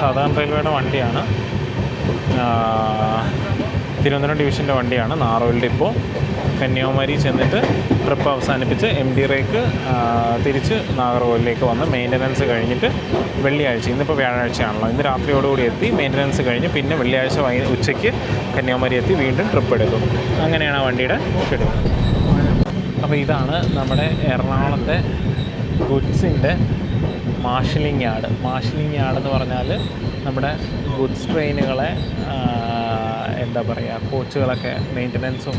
സാധാരണ റെയിൽവേയുടെ വണ്ടിയാണ്. തിരുവനന്തപുരം ഡിവിഷൻ്റെ വണ്ടിയാണ്. നാറോയിൽ ഡിപ്പോ കന്യാകുമാരി ചെന്നിട്ട് ട്രിപ്പ് അവസാനിപ്പിച്ച് MD റേക്ക് തിരിച്ച് നാഗർകോവിലേക്ക് വന്ന് മെയിൻ്റനൻസ് കഴിഞ്ഞിട്ട് വെള്ളിയാഴ്ച, ഇന്നിപ്പോൾ വ്യാഴാഴ്ചയാണല്ലോ, ഇന്ന് രാത്രിയോടുകൂടി എത്തി മെയിൻ്റനൻസ് കഴിഞ്ഞ് പിന്നെ വെള്ളിയാഴ്ച ഉച്ചയ്ക്ക് കന്യാകുമാരി എത്തി വീണ്ടും ട്രിപ്പ് എടുക്കും. അങ്ങനെയാണ് ആ വണ്ടിയുടെ ഷെഡ്യൂൾ. അപ്പോൾ ഇതാണ് നമ്മുടെ എറണാകുളത്തെ ഗുഡ്സിൻ്റെ മാർഷലിംഗ് യാർഡ്. മാർഷലിംഗ് യാർഡ് എന്ന് പറഞ്ഞാൽ നമ്മുടെ ഗുഡ്സ് ട്രെയിനുകളെ എന്താ പറയുക, കോച്ചുകളൊക്കെ മെയിൻ്റനൻസും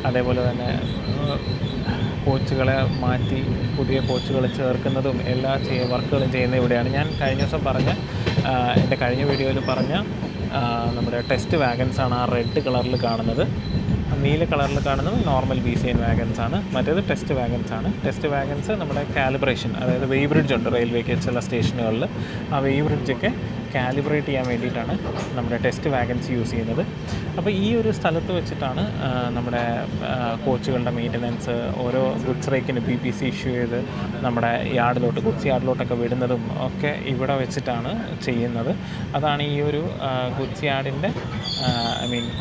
അതേപോലെ തന്നെ കോച്ചുകളെ മാറ്റി പുതിയ കോച്ചുകൾ ചേർക്കുന്നതും എല്ലാ വർക്കുകളും ചെയ്യുന്നത് ഇവിടെയാണ്. ഞാൻ കഴിഞ്ഞ ദിവസം പറഞ്ഞ എൻ്റെ കഴിഞ്ഞ വീഡിയോയിൽ പറഞ്ഞ നമ്മുടെ ടെസ്റ്റ് വാഗൻസാണ് ആ റെഡ് കളറിൽ കാണുന്നത്. നീല കളറിൽ കാണുന്നത് നോർമൽ BCN വാഗൻസ് ആണ്. മറ്റേത് ടെസ്റ്റ് വാഗൻസ് ആണ്. ടെസ്റ്റ് വാഗൻസ് നമ്മുടെ കാലിബ്രേഷൻ, അതായത് വെയ് ബ്രിഡ്ജ് ഉണ്ട് റെയിൽവേക്ക് ചില സ്റ്റേഷനുകളിൽ. ആ വെയ് ബ്രിഡ്ജൊക്കെ കാലിബ്രേറ്റ് ചെയ്യാൻ വേണ്ടിയിട്ടാണ് നമ്മുടെ ടെസ്റ്റ് വാഗൻസ് യൂസ് ചെയ്യുന്നത്. അപ്പോൾ ഈ ഒരു സ്ഥലത്ത് വെച്ചിട്ടാണ് നമ്മുടെ കോച്ചുകളുടെ മെയിൻ്റനൻസ്, ഓരോ ഗുഡ്സ് റേക്കിന് PPC ഇഷ്യൂ ചെയ്ത് നമ്മുടെ യാർഡിലോട്ട്, ഗുഡ്സ് യാർഡിലോട്ടൊക്കെ വിടുന്നതും ഒക്കെ ഇവിടെ വെച്ചിട്ടാണ് ചെയ്യുന്നത്. അതാണ് ഈ ഒരു ഗുഡ്സ് യാർഡിൻ്റെ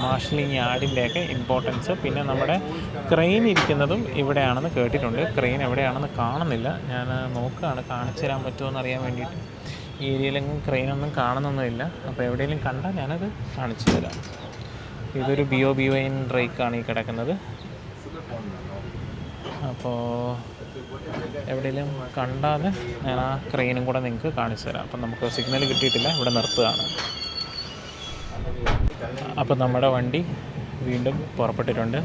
മാർഷലിംഗ് യാർഡിൻ്റെയൊക്കെ ഇമ്പോർട്ടൻസ്. പിന്നെ നമ്മുടെ ക്രെയിൻ ഇരിക്കുന്നതും ഇവിടെയാണെന്ന് കേട്ടിട്ടുണ്ട്. ക്രെയിൻ എവിടെയാണെന്ന് കാണുന്നില്ല, ഞാൻ നോക്കുകയാണ് കാണിച്ചു തരാൻ പറ്റുമോ എന്നറിയാൻ വേണ്ടിയിട്ട്. ഈ ഏരിയയിലെങ്കിലും ക്രെയിനൊന്നും കാണുന്നൊന്നുമില്ല. അപ്പോൾ എവിടെയെങ്കിലും കണ്ടാൽ ഞാനത് കാണിച്ചു തരാം. ഇതൊരു BOB-9 റേക്കാണ് ഈ കിടക്കുന്നത്. അപ്പോൾ എവിടെയെങ്കിലും കണ്ടാൽ ഞാൻ ആ ക്രെയിനും കൂടെ നിങ്ങൾക്ക് കാണിച്ചു തരാം. അപ്പം നമുക്ക് സിഗ്നൽ കിട്ടിയിട്ടില്ല, ഇവിടെ നിർത്തുകയാണ്. അപ്പോൾ നമ്മുടെ വണ്ടി വീണ്ടും പുറപ്പെട്ടിട്ടുണ്ട്.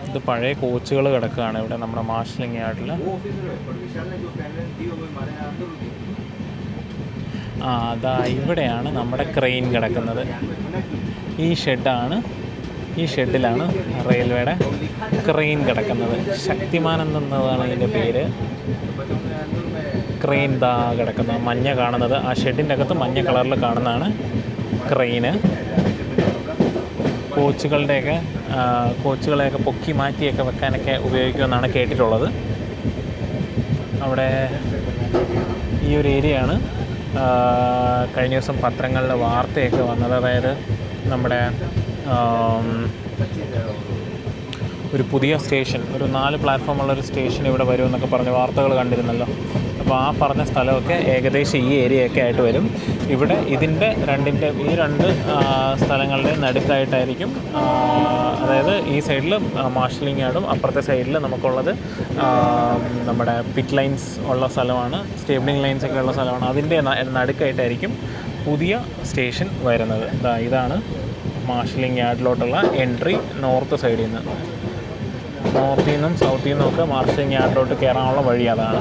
ഇത് പഴയ കോച്ചുകൾ കിടക്കുകയാണ് ഇവിടെ നമ്മുടെ മാർഷലിംഗ് യാർഡിൽ. അതാ ഇവിടെയാണ് നമ്മുടെ ക്രെയിൻ കിടക്കുന്നത്. ഈ ഷെഡിലാണ് റെയിൽവേയുടെ ക്രെയിൻ കിടക്കുന്നത്. ശക്തിമാൻ എന്നതാണ് ഇതിൻ്റെ പേര്. ക്രെയിൻ ദാ കിടക്കുന്നത്, മഞ്ഞ കാണുന്നത്, ആ ഷെഡിൻ്റെ അകത്ത് മഞ്ഞ കളറിൽ കാണുന്നതാണ് ക്രെയിന്. കോച്ചുകളെയൊക്കെ പൊക്കി മാറ്റിയൊക്കെ വെക്കാനൊക്കെ ഉപയോഗിക്കുമെന്നാണ് കേട്ടിട്ടുള്ളത്. അവിടെ ഈ ഒരു ഏരിയയാണ് കഴിഞ്ഞ ദിവസം പത്രങ്ങളിലെ വാർത്തയൊക്കെ വന്നത്. അതായത് നമ്മുടെ ഒരു പുതിയ സ്റ്റേഷൻ, ഒരു 4 പ്ലാറ്റ്ഫോമുള്ളൊരു സ്റ്റേഷൻ ഇവിടെ വരുമെന്നൊക്കെ പറഞ്ഞ് വാർത്തകൾ കണ്ടിരുന്നല്ലോ. അപ്പോൾ ആ പറഞ്ഞ സ്ഥലമൊക്കെ ഏകദേശം ഈ ഏരിയയൊക്കെ ആയിട്ട് വരും. ഇവിടെ ഈ രണ്ട് സ്ഥലങ്ങളുടെ നടുക്കായിട്ടായിരിക്കും. അതായത് ഈ സൈഡിൽ മാർഷലിംഗ് യാർഡും അപ്പുറത്തെ സൈഡിൽ നമുക്കുള്ളത് നമ്മുടെ പിറ്റ് ലൈൻസ് ഉള്ള സ്ഥലമാണ്, സ്റ്റേബിളിംഗ് ലൈൻസ് ഒക്കെ ഉള്ള സ്ഥലമാണ്. അതിൻ്റെ നടുക്കായിട്ടായിരിക്കും പുതിയ സ്റ്റേഷൻ വരുന്നത്. ഇതാണ് മാർഷലിംഗ് യാർഡിലോട്ടുള്ള എൻട്രി. നോർത്ത് സൈഡിൽ നിന്നും സൗത്തിൽ നിന്നും ഒക്കെ മാർഷലിംഗ് യാർഡിലോട്ട് കയറാനുള്ള വഴി അതാണ്.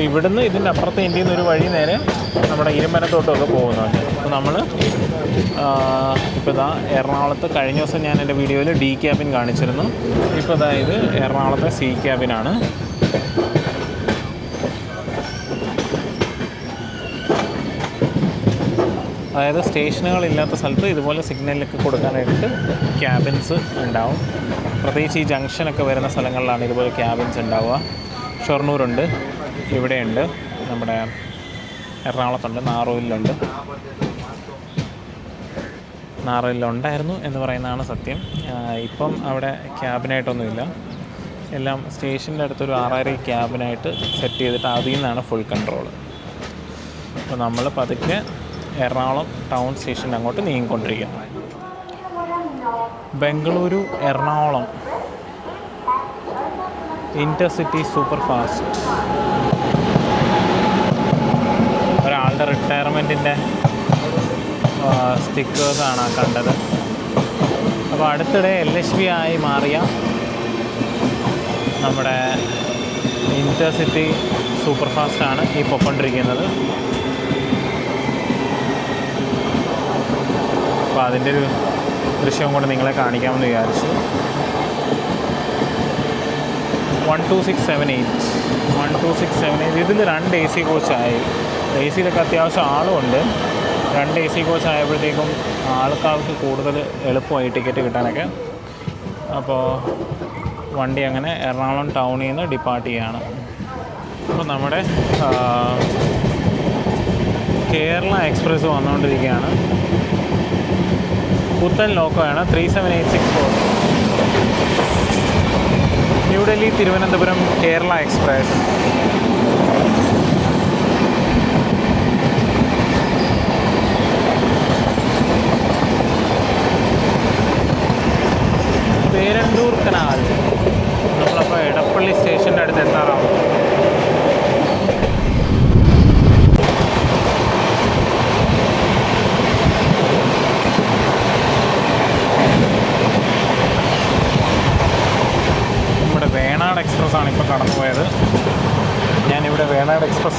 ഇവിടുന്ന് ഇതിൻ്റെ അപ്പുറത്തെ ഇന്ത്യയിൽ നിന്ന് ഒരു വഴി നേരെ നമ്മുടെ ഇരുമ്പനത്തോട്ടമൊക്കെ പോകുന്നുണ്ട്. അപ്പോൾ നമ്മൾ ഇപ്പോൾ എറണാകുളത്ത് കഴിഞ്ഞ ദിവസം ഞാൻ എൻ്റെ വീഡിയോയിൽ D ക്യാബിൻ കാണിച്ചിരുന്നു. ഇപ്പോൾ ഇത് എറണാകുളത്തെ C ക്യാബിനാണ്. അതായത് സ്റ്റേഷനുകളില്ലാത്ത സ്ഥലത്ത് ഇതുപോലെ സിഗ്നലൊക്കെ കൊടുക്കാനായിട്ട് ക്യാബിൻസ് ഉണ്ടാവും. പ്രത്യേകിച്ച് ഈ ജംഗ്ഷനൊക്കെ വരുന്ന സ്ഥലങ്ങളിലാണ് ഇതുപോലെ ക്യാബിൻസ് ഉണ്ടാവുക. ഷൊർണൂരുണ്ട്, ഇവിടെയുണ്ട്, നമ്മുടെ എറണാകുളത്തുണ്ട്, നാറയിലുണ്ടായിരുന്നു എന്ന് പറയുന്നതാണ് സത്യം. ഇപ്പം അവിടെ ക്യാബിനായിട്ടൊന്നുമില്ല. എല്ലാം സ്റ്റേഷൻ്റെ അടുത്തൊരു 6 ക്യാബിനായിട്ട് സെറ്റ് ചെയ്തിട്ട് അതിൽ നിന്നാണ് ഫുൾ കൺട്രോൾ. അപ്പോൾ നമ്മൾ പതുക്കെ എറണാകുളം ടൗൺ സ്റ്റേഷൻ്റെ അങ്ങോട്ട് നീങ്ങിക്കൊണ്ടിരിക്കുന്നു. Bengaluru Ernakulam intercity super fast. ഒരാളുടെ റിട്ടയർമെൻറ്റിൻ്റെ സ്റ്റിക്കേഴ്സാണ് കണ്ടത്. അപ്പോൾ അടുത്തിടെ LHB ആയി മാറിയ നമ്മുടെ ഇൻ്റർസിറ്റി സൂപ്പർ ഫാസ്റ്റാണ് ഈ പൊയ്ക്കൊണ്ടിരിക്കുന്നത്. അപ്പോൾ അതിൻ്റെ ഒരു ദൃശ്യം കൊണ്ട് നിങ്ങളെ കാണിക്കാമെന്ന് വിചാരിച്ചു. 12678 ഇതിൽ 2 AC കോച്ചായി. AC-യിലൊക്കെ അത്യാവശ്യം ആളുമുണ്ട്. 2 AC കോച്ചായപ്പോഴത്തേക്കും ആൾക്കാർക്ക് കൂടുതൽ എളുപ്പമായി ടിക്കറ്റ് കിട്ടാനൊക്കെ. അപ്പോൾ വണ്ടി അങ്ങനെ എറണാകുളം ടൗണിൽ നിന്ന് ഡിപ്പാർട്ട് ചെയ്യുകയാണ്. അപ്പോൾ നമ്മുടെ കേരള എക്സ്പ്രസ് വന്നുകൊണ്ടിരിക്കുകയാണ്. പുത്തൻ ലോക്കോയാണ് 37864. ന്യൂഡൽഹി തിരുവനന്തപുരം കേരള എക്സ്പ്രസ്. പേരണ്ടൂർ കനാൽ. നമ്മളപ്പോൾ എടപ്പള്ളി സ്റ്റേഷൻ്റെ അടുത്ത് എത്താറാവും.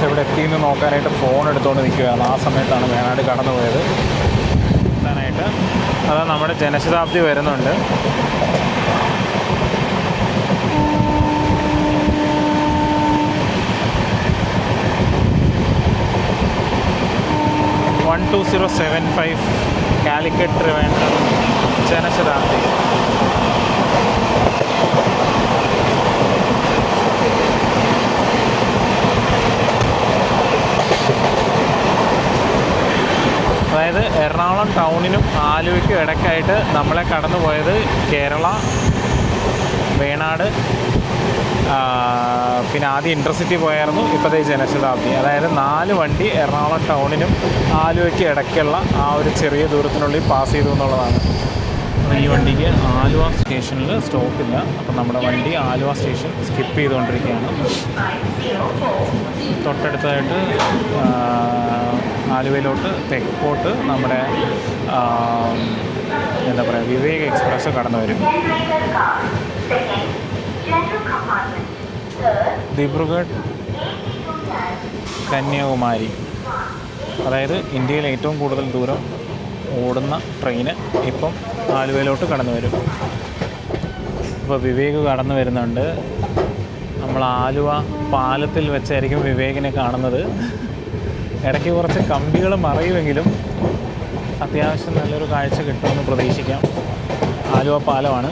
ബസ് എവിടെ എത്തിയെന്ന് നോക്കാനായിട്ട് ഫോൺ എടുത്തുകൊണ്ട് നിൽക്കുകയാണ്. ആ സമയത്താണ് വേണാട് കടന്നു പോയത്. എത്താനായിട്ട് അതാ നമ്മുടെ ജനശതാബ്ദി വരുന്നുണ്ട്. വൺ 2075 കാലിക്കറ്റ് ട്രിവാൻഡ്രം ജനശതാബ്ദി. അതായത് എറണാകുളം ടൗണിനും ആലുവയ്ക്കും ഇടയ്ക്കായിട്ട് നമ്മളെ കടന്നു പോയത് കേരള, വേണാട്, പിന്നെ ആദ്യം ഇൻ്റർസിറ്റി പോയായിരുന്നു. ഇപ്പോഴത്തെ ജനശതാബ്ദി. അതായത് 4 വണ്ടി എറണാകുളം ടൗണിനും ആലുവയ്ക്ക് ഇടയ്ക്കുള്ള ആ ഒരു ചെറിയ ദൂരത്തിനുള്ളിൽ പാസ് ചെയ്തു എന്നുള്ളതാണ്. ഈ വണ്ടിക്ക് ആലുവ സ്റ്റേഷനിൽ സ്റ്റോപ്പില്ല. അപ്പം നമ്മുടെ വണ്ടി ആലുവ സ്റ്റേഷൻ സ്കിപ്പ് ചെയ്തുകൊണ്ടിരിക്കുകയാണ്. തൊട്ടടുത്തായിട്ട് ആലുവയിലോട്ട് തെക്കോട്ട് നമ്മുടെ എന്താ പറയുക, വിവേക് എക്സ്പ്രസ് കടന്നു വരും. ദിബ്രുഗഡ് കന്യാകുമാരി, അതായത് ഇന്ത്യയിൽ ഏറ്റവും കൂടുതൽ ദൂരം ഓടുന്ന ട്രെയിന് ഇപ്പം ആലുവയിലോട്ട് കടന്നു വരും. ഇപ്പോൾ വിവേക് കടന്നു വരുന്നുണ്ട്. നമ്മൾ ആലുവ പാലത്തിൽ വെച്ചായിരിക്കും വിവേകിനെ കാണുന്നത്. ഇടയ്ക്ക് കുറച്ച് കമ്പികൾ മറയുമെങ്കിലും അത്യാവശ്യം നല്ലൊരു കാഴ്ച കിട്ടുമെന്ന് പ്രതീക്ഷിക്കാം. ആലുവ പാലമാണ്.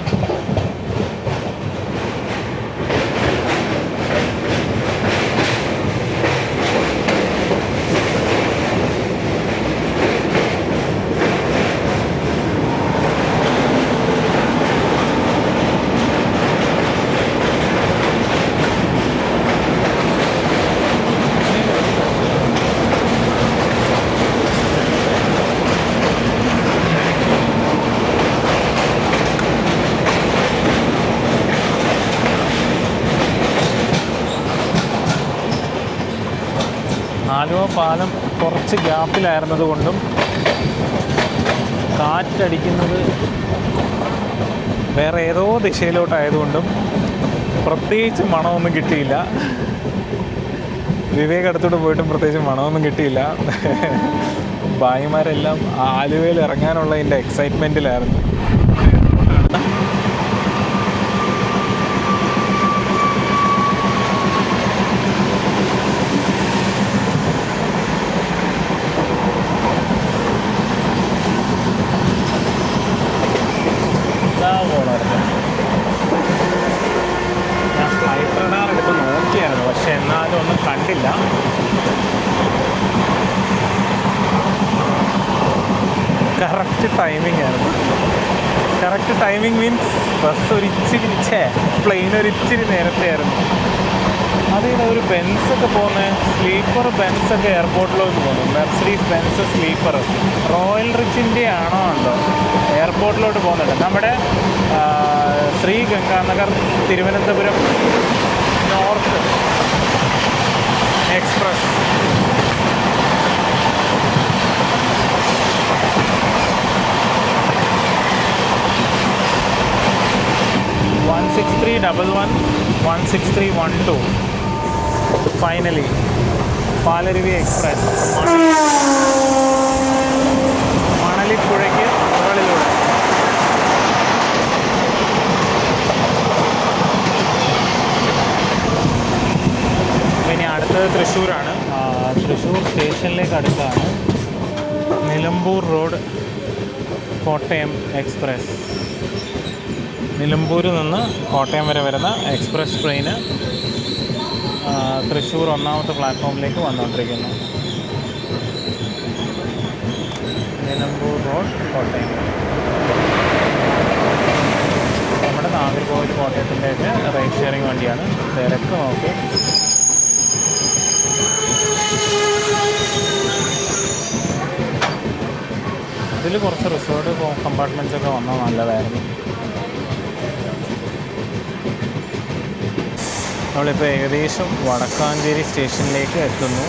ആലുവ പാലം കുറച്ച് ഗ്യാപ്പിലായിരുന്നത് കൊണ്ടും കാറ്റടിക്കുന്നത് വേറെ ഏതോ ദിശയിലോട്ടായതുകൊണ്ടും പ്രത്യേകിച്ച് മണമൊന്നും കിട്ടിയില്ല. വിവേക് അടുത്തോട്ട് പോയിട്ടും പ്രത്യേകിച്ച് മണമൊന്നും കിട്ടിയില്ല. ഭായിമാരെല്ലാം ആലുവയിൽ ഇറങ്ങാനുള്ളതിൻ്റെ എക്സൈറ്റ്മെൻറ്റിലായിരുന്നു. ഞാൻ ഫ്ലൈറ്റ് റഡാർ എടുത്ത് നോക്കിയായിരുന്നു, പക്ഷെ എന്നാലും ഒന്നും കണ്ടില്ല. കറക്റ്റ് ടൈമിംഗ് ആയിരുന്നു. കറക്റ്റ് ടൈമിംഗ് മീൻസ് ബസ് ഒരിച്ചിരി പ്ലെയിൻ ഒരിച്ചിരി നേരത്തെ ആയിരുന്നു. അതിന് ഒരു ബെൻസൊക്കെ പോകുന്നത്, സ്ലീപ്പർ ബെൻസൊക്കെ എയർപോർട്ടിലോട്ട് പോകുന്നു. മെർസിഡീസ് ബെൻസ് സ്ലീപ്പർ റോയൽ റിച്ചിൻ്റെ ആണോ എന്തോ എയർപോർട്ടിലോട്ട് പോകുന്നുണ്ട്. നമ്മുടെ Sri Ganganagar Thiruvananthapuram north express. One 16312 finally Palaruvi express മണലിപ്പുഴയ്ക്ക് മുകളിലൂടെ. ഇനി അടുത്തത് തൃശ്ശൂരാണ്. തൃശ്ശൂർ സ്റ്റേഷനിലേക്ക് അടുത്താണ്. Nilambur road Kottayam express. നിലമ്പൂരിൽ നിന്ന് കോട്ടയം വരെ വരുന്ന എക്സ്പ്രസ് ട്രെയിന് തൃശ്ശൂർ 1ാമത്തെ പ്ലാറ്റ്ഫോമിലേക്ക് വന്നുകൊണ്ടിരിക്കുന്നു. നിലമ്പൂർ റോഡ് കോട്ടയം. നമ്മുടെ നാഗർകോവിൽ കോട്ടയത്തിൻ്റെയൊക്കെ റൈഡ് ഷെയറിംഗ് വണ്ടിയാണ്. തിരക്ക് നോക്കി. ഇതിൽ കുറച്ച് റിസോർട്ട് കമ്പാർട്ട്മെൻറ്റ്സൊക്കെ വന്നാൽ നല്ലതായിരുന്നു. നമ്മളിപ്പോൾ ഏകദേശം വടക്കാഞ്ചേരി സ്റ്റേഷനിലേക്ക് എത്തുന്നു.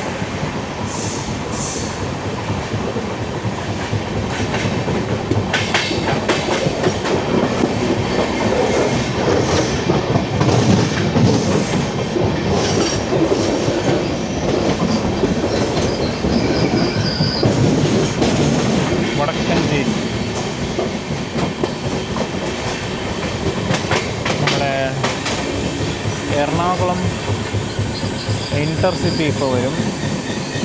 ഇൻ്റർസിറ്റി ഇപ്പോൾ വരും.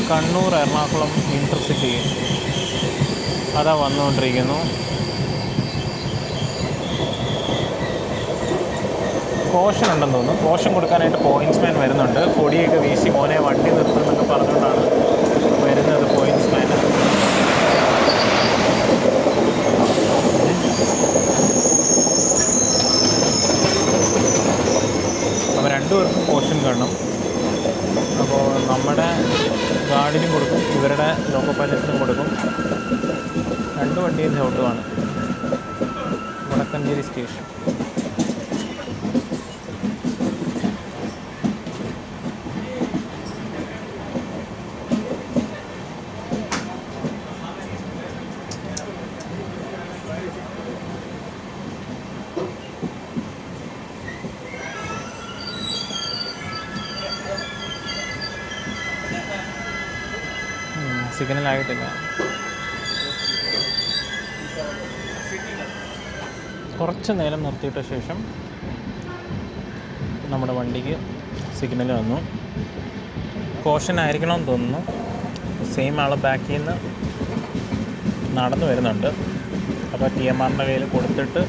കണ്ണൂർ എറണാകുളം ഇൻ്റർസിറ്റി അതാ വന്നുകൊണ്ടിരിക്കുന്നു. കോഷൻ ഉണ്ടെന്ന് തോന്നുന്നു. കോഷൻ കൊടുക്കാനായിട്ട് പോയിൻറ്റ്സ്മാൻ വരുന്നുണ്ട്. കൊടിയൊക്കെ വീശി മോനെ വണ്ടി നിർത്തുന്നൊക്കെ പറഞ്ഞുകൊണ്ടാണ് വരുന്നത് പോയിൻറ്റ്സ്മാൻ. അപ്പോൾ രണ്ടുപേർക്കും കോഷൻ കാണണം. അപ്പോൾ നമ്മുടെ ഗാർഡിനും കൊടുക്കും, ഇവരുടെ ലോക്കോ പൈലറ്റിനും കൊടുക്കും. രണ്ട് വണ്ടിയും ചവിട്ടുമാണ്. വടക്കഞ്ചേരി സ്റ്റേഷൻ. സിഗ്നലായിട്ടില്ല. കുറച്ച് നേരം നിർത്തിയിട്ട ശേഷം നമ്മുടെ വണ്ടിക്ക് സിഗ്നൽ വന്നു. കോഷൻ ആയിരിക്കണമെന്ന് തോന്നുന്നു. സെയിം ആൾ ബാക്കിൽ നിന്ന് നടന്നു വരുന്നുണ്ട്. അപ്പോൾ TMRൻ്റെ കയ്യിൽ കൊടുത്തിട്ട്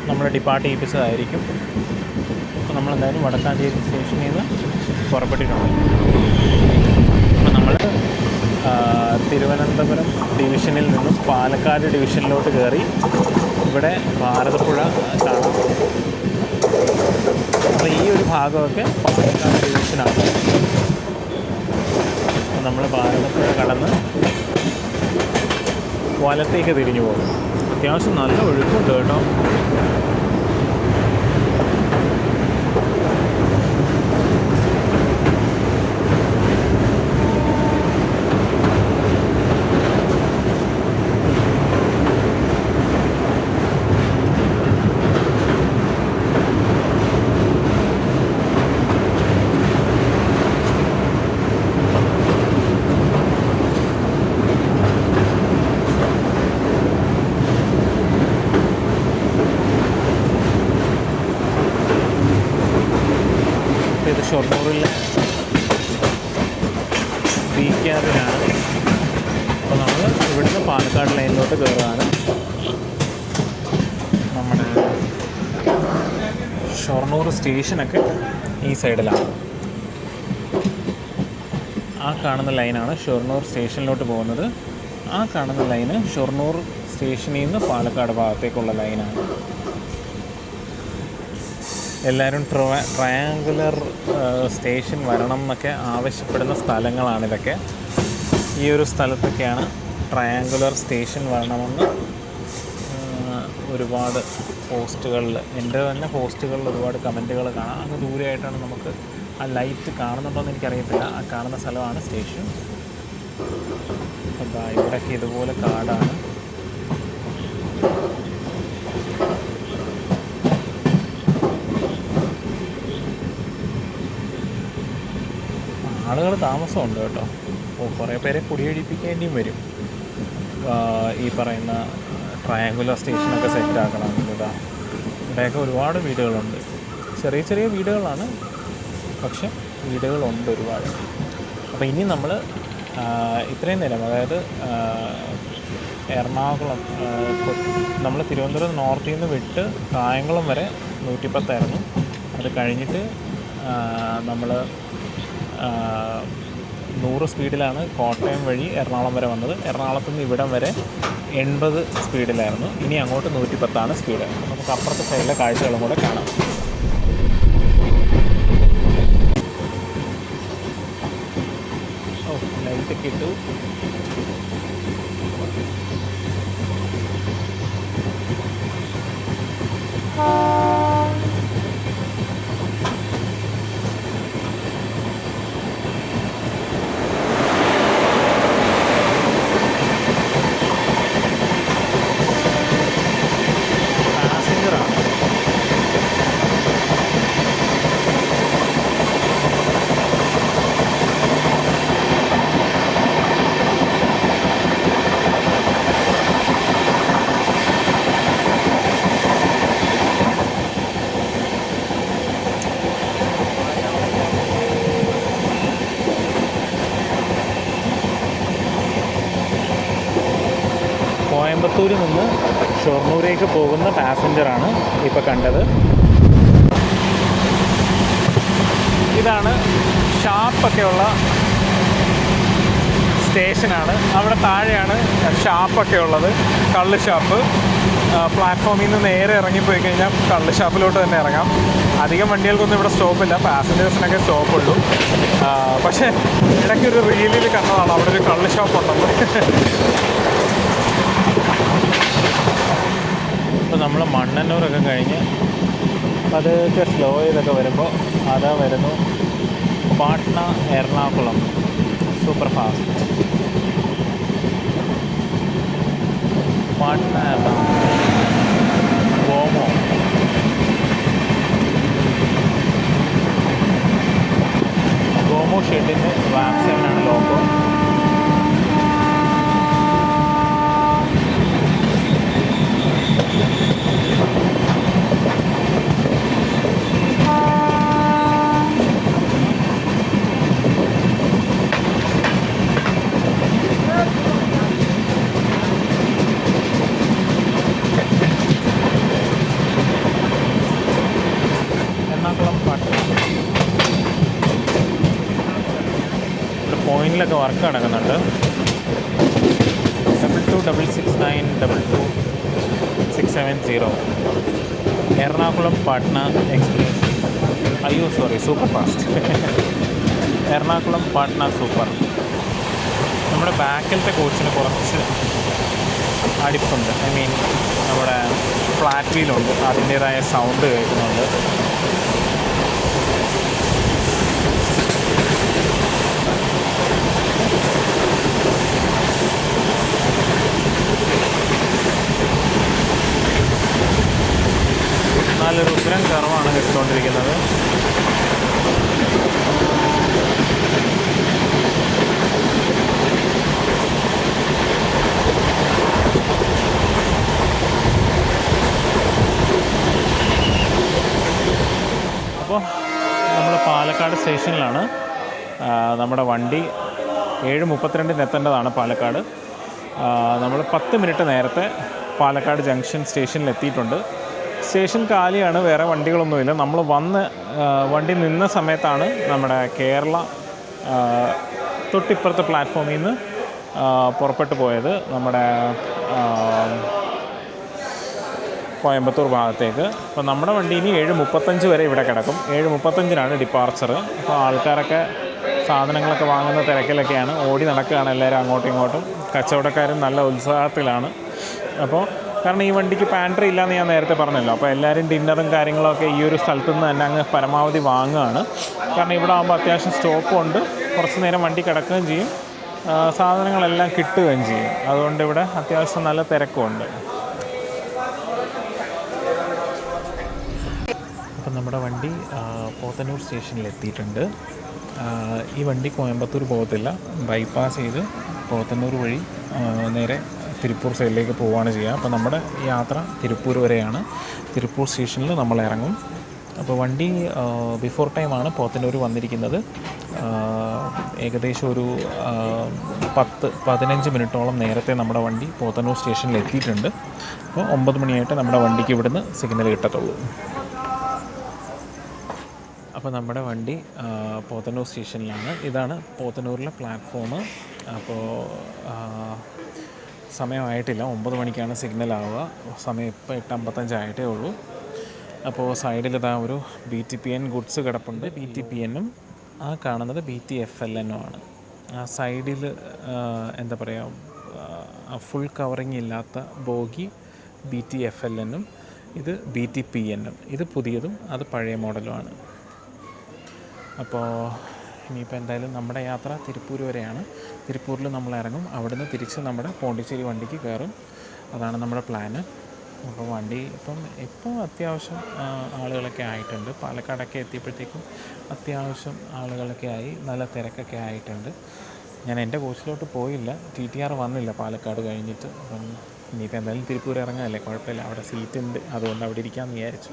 നമ്മൾ ഡിപ്പാർട്ട് ചെയ്യിപ്പിച്ചതായിരിക്കും. അപ്പോൾ നമ്മളെന്തായാലും വടക്കാഞ്ചേരി സ്റ്റേഷനിൽ നിന്ന് പുറപ്പെട്ടിട്ടുണ്ട്. അപ്പോൾ നമ്മൾ തിരുവനന്തപുരം ഡിവിഷനിൽ നിന്നും പാലക്കാട് ഡിവിഷനിലോട്ട് കയറി. ഇവിടെ ഭാരതപ്പുഴ കാണാം. അപ്പോൾ ഈ ഒരു ഭാഗമൊക്കെ പാലക്കാട് ഡിവിഷനാണ്. അപ്പോൾ നമ്മൾ ഭാരതപ്പുഴ കടന്ന് വലത്തേക്ക് തിരിഞ്ഞു പോകും. അത്യാവശ്യം നല്ല ഒഴുക്കുണ്ട് കേട്ടോ. ഇത് ഷൊർണൂരിലെ BCAബിനാണ്. അപ്പോൾ നമ്മൾ ഇവിടുന്ന് പാലക്കാട് ലൈനിലോട്ട് കയറുകയാണ്. നമ്മുടെ ഷൊർണൂർ സ്റ്റേഷനൊക്കെ ഈ സൈഡിലാണ്. ആ കാണുന്ന ലൈനാണ് ഷൊർണൂർ സ്റ്റേഷനിലോട്ട് പോകുന്നത്. ആ കാണുന്ന ലൈന് ഷൊർണൂർ സ്റ്റേഷനിൽ നിന്ന് പാലക്കാട് ഭാഗത്തേക്കുള്ള ലൈനാണ്. എല്ലാവരും ട്രയാങ്കുലർ സ്റ്റേഷൻ വരണം എന്നൊക്കെ ആവശ്യപ്പെടുന്ന സ്ഥലങ്ങളാണിതൊക്കെ. ഈ ഒരു സ്ഥലത്തൊക്കെയാണ് ട്രയാങ്കുലർ സ്റ്റേഷൻ വരണമെന്ന് ഒരുപാട് പോസ്റ്റുകളിൽ, എൻ്റെ തന്നെ പോസ്റ്റുകളിൽ ഒരുപാട് കമൻറ്റുകൾ കാണാം. അങ്ങ് ദൂരെയായിട്ടാണ് നമുക്ക് ആ ലൈറ്റ് കാണുന്നുണ്ടോയെന്ന് എനിക്കറിയത്തില്ല. ആ കാണുന്ന സ്ഥലമാണ് സ്റ്റേഷൻ. എന്താ ഇവിടെയൊക്കെ ഇതുപോലെ കാടാണ്. ആളുകൾ താമസമുണ്ട് കേട്ടോ. കുറേ പേരെ കുടിയൊഴിപ്പിക്കേണ്ടിയും വരും. ഈ പറയുന്ന ട്രയാങ്കുലർ സ്റ്റേഷനൊക്കെ സെറ്റാക്കണം. ഇവിടെയൊക്കെ ഒരുപാട് വീടുകളുണ്ട്. ചെറിയ ചെറിയ വീടുകളാണ്, പക്ഷെ വീടുകളുണ്ട് ഒരുപാട്. അപ്പോൾ ഇനി നമ്മൾ ഇത്രയും നേരം, അതായത് എറണാകുളം, നമ്മൾ തിരുവനന്തപുരം നോർത്തിൽ നിന്ന് വിട്ട് കായംകുളം വരെ 110 അത് കഴിഞ്ഞിട്ട് നമ്മൾ 100 സ്പീഡിലാണ് കോട്ടയം വഴി എറണാകുളം വരെ വന്നത്. എറണാകുളത്ത് നിന്ന് ഇവിടം വരെ 80 സ്പീഡിലായിരുന്നു. ഇനി അങ്ങോട്ട് 110 സ്പീഡ്. നമുക്ക് അപ്പുറത്തെ സൈഡിലെ കാഴ്ചകളും കൂടെ കാണാം. ലൈറ്റൊക്കെ ഇട്ടു. കോയമ്പത്തൂരിൽ നിന്ന് ഷൊർണൂരേക്ക് പോകുന്ന പാസഞ്ചറാണ് ഇപ്പോൾ കണ്ടത്. ഇതാണ് ഷാപ്പൊക്കെയുള്ള സ്റ്റേഷനാണ്. അവിടെ താഴെയാണ് ഷാപ്പൊക്കെ ഉള്ളത്, കള്ള് ഷാപ്പ്. പ്ലാറ്റ്ഫോമിൽ നിന്ന് നേരെ ഇറങ്ങിപ്പോയി കഴിഞ്ഞാൽ കള്ള് ഷാപ്പിലോട്ട് തന്നെ ഇറങ്ങാം. അധികം വണ്ടികൾക്കൊന്നും ഇവിടെ സ്റ്റോപ്പില്ല, പാസഞ്ചേഴ്സിനൊക്കെ സ്റ്റോപ്പുള്ളൂ. പക്ഷേ ഇടയ്ക്കൊരു റീലിൽ കണ്ടതാണ് അവിടെ ഒരു കള്ള് ഷാപ്പ് ഉണ്ടെന്ന്. ഇപ്പോൾ നമ്മൾ മണ്ണന്നൂരൊക്കെ കഴിഞ്ഞ് അതൊക്കെ സ്ലോ ചെയ്തൊക്കെ വരുമ്പോൾ അതാ വരുന്നു പാട്ന എറണാകുളം സൂപ്പർ ഫാസ്റ്റ്. പാട്ന എറണാകുളം ഗോമോ. ഗോമോ ഷെഡിൻ്റെ വാക്സിനാണ് ലോഗോ. പോയിന്റിലൊക്കെ വർക്ക് നടക്കുന്നുണ്ട്. 2266922670 Ernakulam Patna express. Super fast. Ernakulam Patna super. നമ്മുടെ ബാക്കിലത്തെ കോച്ചിന് കുറച്ച് അടിപ്പുണ്ട്. നമ്മുടെ ഫ്ലാറ്റ് വീലുണ്ട്, അതിൻ്റേതായ സൗണ്ട് കേൾക്കുന്നുണ്ട്. നല്ലൊരു ഉഗ്രം കർവാണ് കിട്ടിക്കൊണ്ടിരിക്കുന്നത്. അപ്പോൾ നമ്മൾ പാലക്കാട് സ്റ്റേഷനിലാണ്. നമ്മുടെ വണ്ടി 7:32 എത്തേണ്ടതാണ് പാലക്കാട്. നമ്മൾ 10 മിനിറ്റ് നേരത്തെ പാലക്കാട് ജംഗ്ഷൻ സ്റ്റേഷനിൽ എത്തിയിട്ടുണ്ട്. സ്റ്റേഷൻ കാലിയാണ്, വേറെ വണ്ടികളൊന്നുമില്ല. നമ്മൾ വണ്ടി നിന്ന സമയത്താണ് നമ്മുടെ കേരള തൊട്ടിപ്പുറത്തെ പ്ലാറ്റ്ഫോമിൽ നിന്ന് പുറപ്പെട്ടു പോയത് നമ്മുടെ കോയമ്പത്തൂർ ഭാഗത്തേക്ക്. അപ്പോൾ നമ്മുടെ വണ്ടി ഇനി 7:35 വരെ ഇവിടെ കിടക്കും. 7:35 ഡിപ്പാർച്ചർ. അപ്പോൾ ആൾക്കാരൊക്കെ സാധനങ്ങളൊക്കെ വാങ്ങുന്ന തിരക്കിലൊക്കെയാണ്, ഓടി നടക്കുകയാണ് എല്ലാവരും അങ്ങോട്ടും ഇങ്ങോട്ടും. കച്ചവടക്കാരും നല്ല ഉത്സാഹത്തിലാണ്. അപ്പോൾ കാരണം ഈ വണ്ടിക്ക് പാൻട്രി ഇല്ലയെന്ന് ഞാൻ നേരത്തെ പറഞ്ഞല്ലോ. അപ്പോൾ എല്ലാവരും ഡിന്നറും കാര്യങ്ങളൊക്കെ ഈ ഒരു സ്ഥലത്തു നിന്ന് തന്നെ അങ്ങ് പരമാവധി വാങ്ങുകയാണ്. കാരണം ഇവിടെ ആകുമ്പോൾ അത്യാവശ്യം സ്റ്റോപ്പും ഉണ്ട്, കുറച്ച് നേരം വണ്ടി കിടക്കുകയും ചെയ്യും, സാധനങ്ങളെല്ലാം കിട്ടുകയും ചെയ്യും. അതുകൊണ്ട് ഇവിടെ അത്യാവശ്യം നല്ല തിരക്കുമുണ്ട്. അപ്പം നമ്മുടെ വണ്ടി പോത്തന്നൂർ സ്റ്റേഷനിൽ എത്തിയിട്ടുണ്ട്. ഈ വണ്ടി കോയമ്പത്തൂർ പോകത്തില്ല, ബൈപ്പാസ് ചെയ്ത് പോത്തന്നൂർ വഴി നേരെ തിരുപ്പൂർ സൈഡിലേക്ക് പോവുകയാണ് ചെയ്യുക. അപ്പോൾ നമ്മുടെ യാത്ര തിരുപ്പൂർ വരെയാണ്. തിരുപ്പൂർ സ്റ്റേഷനിൽ നമ്മൾ ഇറങ്ങും. അപ്പോൾ വണ്ടി ബിഫോർ ടൈമാണ് പോത്തന്നൂർ വന്നിരിക്കുന്നത്. ഏകദേശം ഒരു 10-15 മിനിറ്റോളം നേരത്തെ നമ്മുടെ വണ്ടി പോത്തന്നൂർ സ്റ്റേഷനിൽ എത്തിയിട്ടുണ്ട്. അപ്പോൾ 9 മണിയായിട്ട് നമ്മുടെ വണ്ടിക്ക് ഇവിടുന്ന് സിഗ്നൽ കിട്ടത്തുള്ളൂ. അപ്പോൾ നമ്മുടെ വണ്ടി പോത്തന്നൂർ സ്റ്റേഷനിലാണ്. ഇതാണ് പോത്തന്നൂരിലെ പ്ലാറ്റ്ഫോം. അപ്പോൾ സമയമായിട്ടില്ല, 9 മണിക്കാണ് സിഗ്നൽ ആവുക. സമയം ഇപ്പോൾ 8:55 ആയിട്ടേ ഉള്ളൂ. അപ്പോൾ സൈഡിൽ ഇതാ ഒരു BTPN ഗുഡ്സ് കിടപ്പുണ്ട്. BTPN-ഉം ആ കാണുന്നത് BTFLN-ഉം ആണ്. ആ സൈഡിൽ എന്താ പറയുക, ഫുൾ കവറിങ് ഇല്ലാത്ത ബോഗി BTFLN-ഉം ഇത് BTPN-ഉം. ഇത് പുതിയതും അത് പഴയ മോഡലുമാണ്. അപ്പോൾ ഇനിയിപ്പോൾ എന്തായാലും നമ്മുടെ യാത്ര തിരുപ്പൂർ വരെയാണ്. തിരുപ്പൂരിൽ നമ്മൾ ഇറങ്ങും, അവിടുന്ന് തിരിച്ച് നമ്മുടെ പോണ്ടിച്ചേരി വണ്ടിക്ക് കയറും. അതാണ് നമ്മുടെ പ്ലാന്. അപ്പോൾ വണ്ടി ഇപ്പോൾ അത്യാവശ്യം ആളുകളൊക്കെ ആയിട്ടുണ്ട്. പാലക്കാടൊക്കെ എത്തിയപ്പോഴത്തേക്കും അത്യാവശ്യം ആളുകളൊക്കെ ആയി, നല്ല തിരക്കൊക്കെ ആയിട്ടുണ്ട്. ഞാൻ എൻ്റെ കോച്ചിലോട്ട് പോയില്ല, TTR വന്നില്ല പാലക്കാട് കഴിഞ്ഞിട്ട്. അപ്പം ഇനിയിപ്പോൾ എന്തായാലും തിരുപ്പൂർ ഇറങ്ങാമല്ലേ, കുഴപ്പമില്ല, അവിടെ സീറ്റ് ഉണ്ട്, അതുകൊണ്ട് അവിടെ ഇരിക്കാമെന്ന് വിചാരിച്ചു.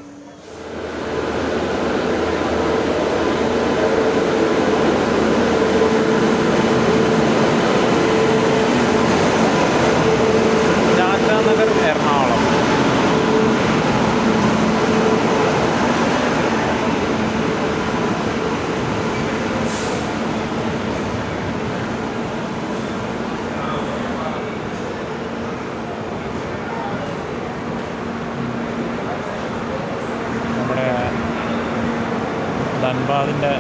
ധൻബാദിൻ്റെ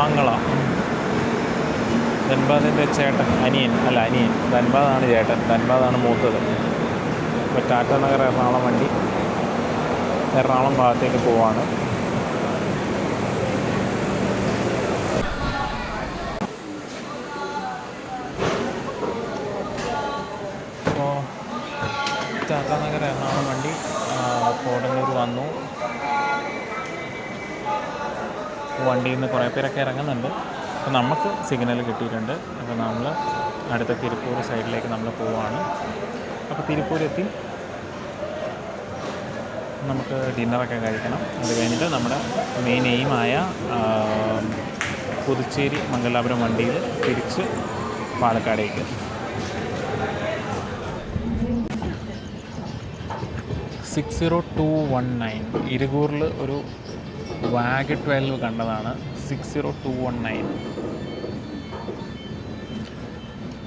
ആങ്ങള, ധൻബാദിൻ്റെ ചേട്ടൻ, അനിയൻ ധൻബാദാണ് ചേട്ടൻ, ധൻബാദാണ് മൂത്തത്. ഇപ്പോൾ ടാറ്റ നഗർ എറണാകുളം വണ്ടി എറണാകുളം ഭാഗത്തേക്ക് പോവാണ്. അപ്പോൾ ടാറ്റ നഗർ എറണാകുളം വണ്ടി കോടന്നൂർ വന്നു. വണ്ടിയിൽ നിന്ന് കുറേ പേരൊക്കെ ഇറങ്ങുന്നുണ്ട്. അപ്പോൾ നമുക്ക് സിഗ്നൽ കിട്ടിയിട്ടുണ്ട്. അപ്പോൾ നമ്മൾ അടുത്ത തിരുപ്പൂർ സൈഡിലേക്ക് നമ്മൾ പോവുകയാണ്. അപ്പോൾ തിരുപ്പൂരെത്തി നമുക്ക് ഡിന്നറൊക്കെ കഴിക്കണം. അത് കഴിഞ്ഞിട്ട് നമ്മുടെ മെയിൻ എയിമായ പുതുച്ചേരി മംഗലാപുരം വണ്ടിയിൽ തിരിച്ച് പാലക്കാടേക്ക്. 60219 ഇരികൂറിൽ ഒരു വാഗ് 12 കണ്ടതാണ്. 60219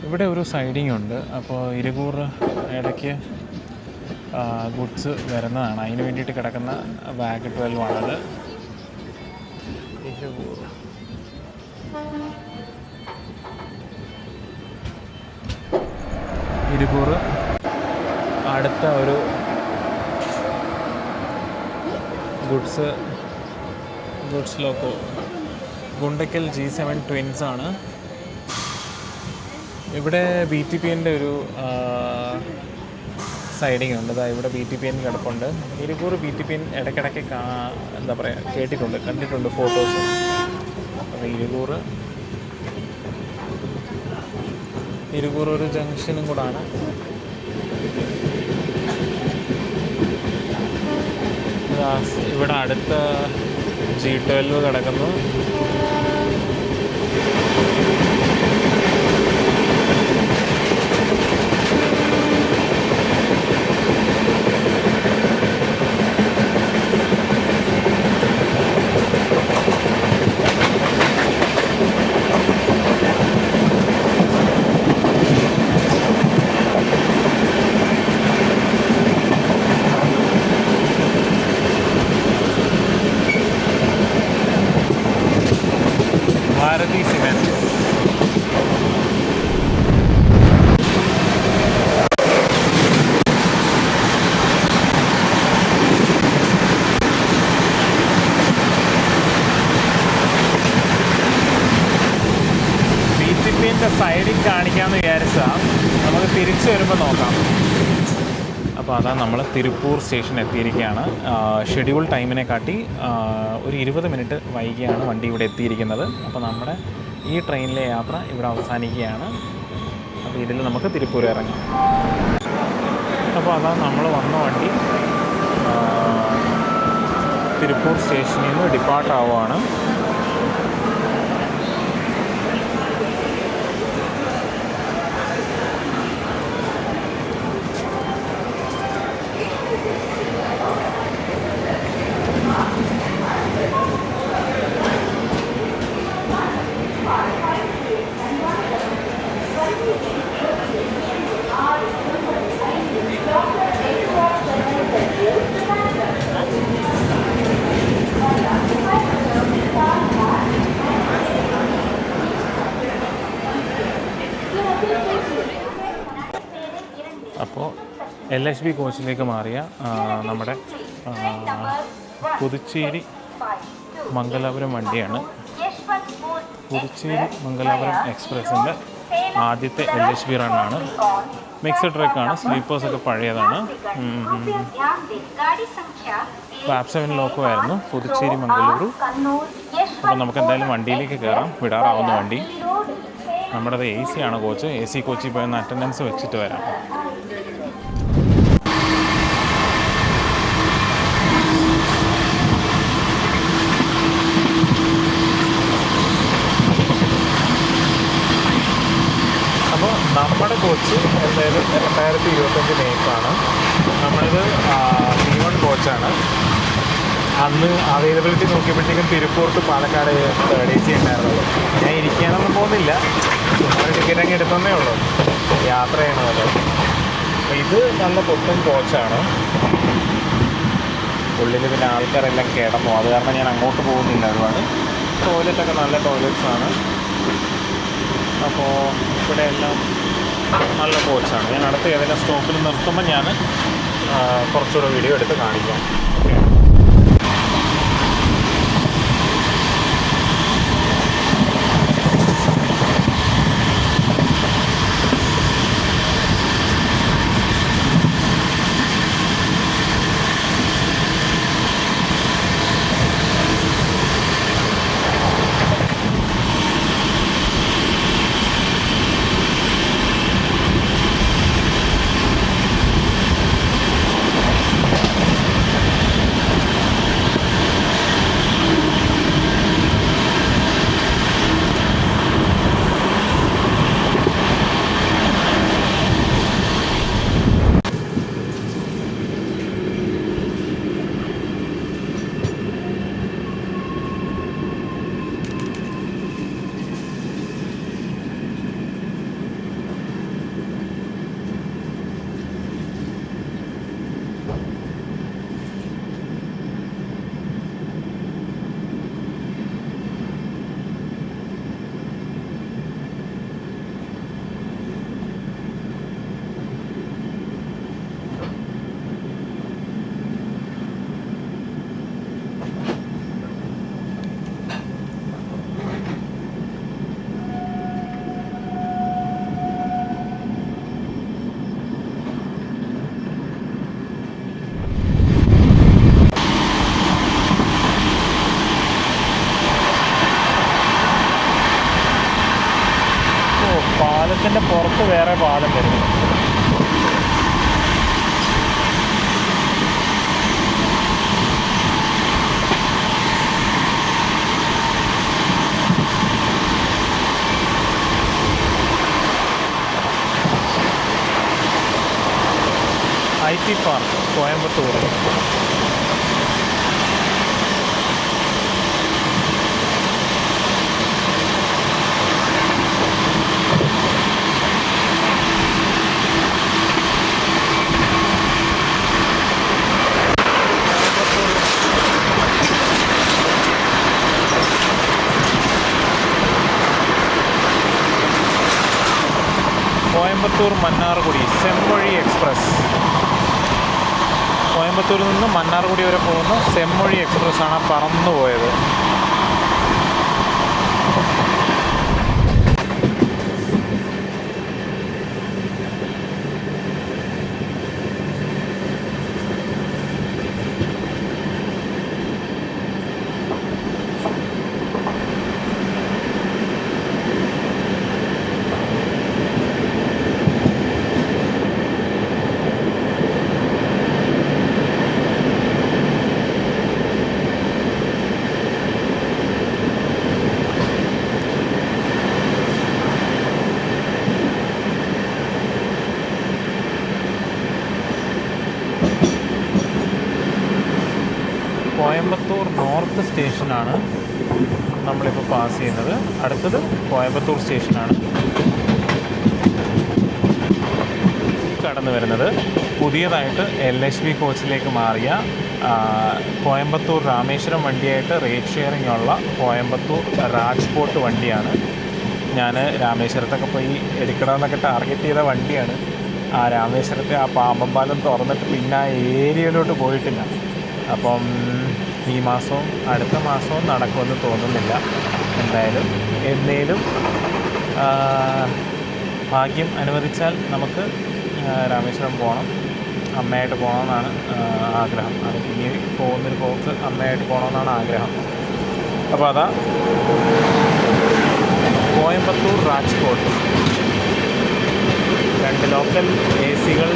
ഇവിടെ ഒരു സൈഡിങ് ഉണ്ട്. അപ്പോൾ ഇരികൂർ ഇടയ്ക്ക് ഗുഡ്സ് വരുന്നതാണ്. അതിന് വേണ്ടിയിട്ട് കിടക്കുന്ന വാഗ് 12 ആണത്. ഇരികൂർ അടുത്ത ഒരു goods loco Guntakal G7 twins ആണ്. ഇവിടെ BTPൻ്റെ ഒരു സൈഡിങ് ഉണ്ട്. ഇവിടെ BTPN കിടപ്പുണ്ട്. ഇരിക്കൂർ BTPN ഇടയ്ക്കിടയ്ക്ക് എന്താ പറയുക കണ്ടിട്ടുണ്ട് ഫോട്ടോസ്. അപ്പോൾ ഇരിക്കൂർ ഒരു ജംഗ്ഷനും കൂടാണ്. ഇവിടെ അടുത്ത G12 കിടക്കുന്നു. ഭാരതി സിമെൻറ്റ്. BTPൻ്റെ സൈഡിൽ കാണിക്കാമെന്ന് വിചാരിച്ചാൽ നമുക്ക് തിരിച്ചു വരുമ്പോൾ നോക്കാം. അപ്പോൾ അതാ നമ്മൾ തിരുപ്പൂർ സ്റ്റേഷൻ എത്തിയിരിക്കുകയാണ്. ഷെഡ്യൂൾ ടൈമിനെ കാട്ടി ഒരു 20 മിനിറ്റ് വൈകിയാണ് വണ്ടി ഇവിടെ എത്തിയിരിക്കുന്നത്. അപ്പോൾ നമ്മുടെ ഈ ട്രെയിനിലെ യാത്ര ഇവിടെ അവസാനിക്കുകയാണ്. അപ്പോൾ ഇതിൽ നമുക്ക് തിരുപ്പൂർ ഇറങ്ങാം. അപ്പോൾ അതാ നമ്മൾ വന്ന വണ്ടി തിരുപ്പൂർ സ്റ്റേഷനിൽ നിന്ന് ഡിപ്പാർട്ട് ആവുകയാണ്. അപ്പോൾ LHB കോച്ചിലേക്ക് മാറിയ നമ്മുടെ പുതുച്ചേരി മംഗലാപുരം വണ്ടിയാണ്. പുതുച്ചേരി മംഗലാപുരം എക്സ്പ്രസിൻ്റെ ആദ്യത്തെ LHB റണ്ണാണ്. മിക്സഡ് ട്രക്കാണ്. സ്ലീപ്പേഴ്സൊക്കെ പഴയതാണ്. ക്ലാപ്പ് 7 ലോക്കോ ആയിരുന്നു പുതുച്ചേരി മംഗളൂരു. അപ്പോൾ നമുക്ക് എന്തായാലും വണ്ടിയിലേക്ക് കയറാം. വിടാറാവുന്ന വണ്ടി നമ്മുടേത് AC ആണ് കോച്ച്. AC കോച്ചിൽ പോയി ഒന്ന് അറ്റൻഡൻസ് വെച്ചിട്ട് വരാം. അപ്പോൾ നമ്മുടെ കോച്ച് എന്തായാലും 2025 മെയ്ക്കാണ്. നമ്മളിത് T1 കോച്ചാണ്. അന്ന് അവൈലബിലിറ്റി നോക്കിയപ്പോഴത്തേക്കും Tiruppur to Palakkad third AC ഉണ്ടായിരുന്നുള്ളൂ. ഞാൻ ഇരിക്കാനൊന്നും പോകുന്നില്ല, ഒരു ടിക്കറ്റ് അങ്ങ് എടുത്തതേ ഉള്ളൂ. യാത്ര ചെയ്യണമല്ലോ. അപ്പോൾ ഇത് നല്ല പൊട്ടൻ കോച്ചാണ്. ഉള്ളിൽ പിന്നെ ആൾക്കാരെല്ലാം കിടന്നു. അത് കാരണം ഞാൻ അങ്ങോട്ട് പോകുന്നില്ല ഒരുപാട്. ടോയ്ലറ്റൊക്കെ നല്ല ടോയ്ലറ്റ്സാണ്. അപ്പോൾ ഇവിടെ എല്ലാം നല്ല കോച്ചാണ്. ഞാൻ അടുത്ത ഏതെങ്കിലും സ്റ്റോപ്പിൽ നിർത്തുമ്പോൾ ഞാൻ കുറച്ചുകൂടെ വീഡിയോ എടുത്ത് കാണിക്കാം. പാലത്തിൻ്റെ പുറത്ത് വേറെ പാലം വരുന്നു. IT park Coimbatore. Coimbatore Mannargudi Semmozhi express. കോയമ്പത്തൂരിൽ നിന്ന് മന്നാർഗുഡി വരെ പോകുന്ന സെമ്മൊഴി എക്സ്പ്രസ്സാണ് പറന്നു പോയത്. കോയമ്പത്തൂർ നോർത്ത് സ്റ്റേഷനാണ് നമ്മളിപ്പോൾ പാസ് ചെയ്യുന്നത്. അടുത്തത് കോയമ്പത്തൂർ സ്റ്റേഷനാണ്. കടന്നു വരുന്നത് പുതിയതായിട്ട് LHB കോച്ചിലേക്ക് മാറിയ കോയമ്പത്തൂർ രാമേശ്വരം വണ്ടിയായിട്ട് റേറ്റ് ഷെയറിംഗ് ഉള്ള കോയമ്പത്തൂർ രാജ്കോട്ട് വണ്ടിയാണ്. ഞാൻ രാമേശ്വരത്തൊക്കെ പോയി എടുക്കണമെന്നൊക്കെ ടാർഗറ്റ് ചെയ്ത വണ്ടിയാണ്. ആ രാമേശ്വരത്തെ ആ പാമ്പമ്പാലം തുറന്നിട്ട് പിന്നെ ആ ഏരിയയിലോട്ട് പോയിട്ടില്ല. അപ്പം ഈ മാസവും അടുത്ത മാസവും നടക്കുമെന്ന് തോന്നുന്നില്ല. എന്തായാലും എന്നേലും ഭാഗ്യം അനുവദിച്ചാൽ നമുക്ക് രാമേശ്വരം പോകണം, അമ്മയായിട്ട് പോകണമെന്നാണ് ആഗ്രഹം. അത് ഇനി പോകുന്നൊരു പോക്ക് അമ്മയായിട്ട് പോകണമെന്നാണ് ആഗ്രഹം. അപ്പോൾ അതാ കോയമ്പത്തൂർ രാജ്കോട്ട്. 2 ലോക്കൽ AC-കൾ,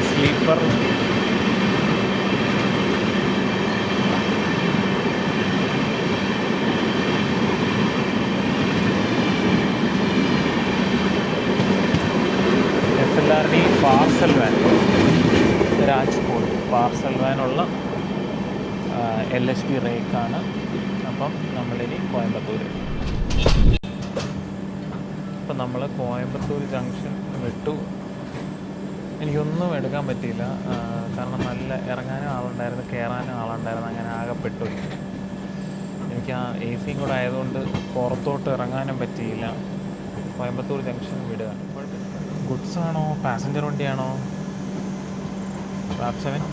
sleeper, SLRD parcel van. Rajkot parcel വാനുള്ള LHB റേക്കാണ്. അപ്പം നമ്മളിനി കോയമ്പത്തൂർ. ഇപ്പം നമ്മൾ കോയമ്പത്തൂർ ജംഗ്ഷൻ വിട്ടു. എനിക്കൊന്നും എടുക്കാൻ പറ്റിയില്ല, കാരണം നല്ല ഇറങ്ങാനും ആളുണ്ടായിരുന്നു, കയറാനും ആളുണ്ടായിരുന്നു. അങ്ങനെ ആകെ പെട്ടു. എനിക്ക് ആ എ സിയും കൂടെ ആയതുകൊണ്ട് പുറത്തോട്ട് ഇറങ്ങാനും പറ്റിയില്ല. കോയമ്പത്തൂർ ജംഗ്ഷൻ വിടുക. ഗുഡ്സ് ആണോ പാസഞ്ചർ വണ്ടിയാണോ? വാപ്പ് 7,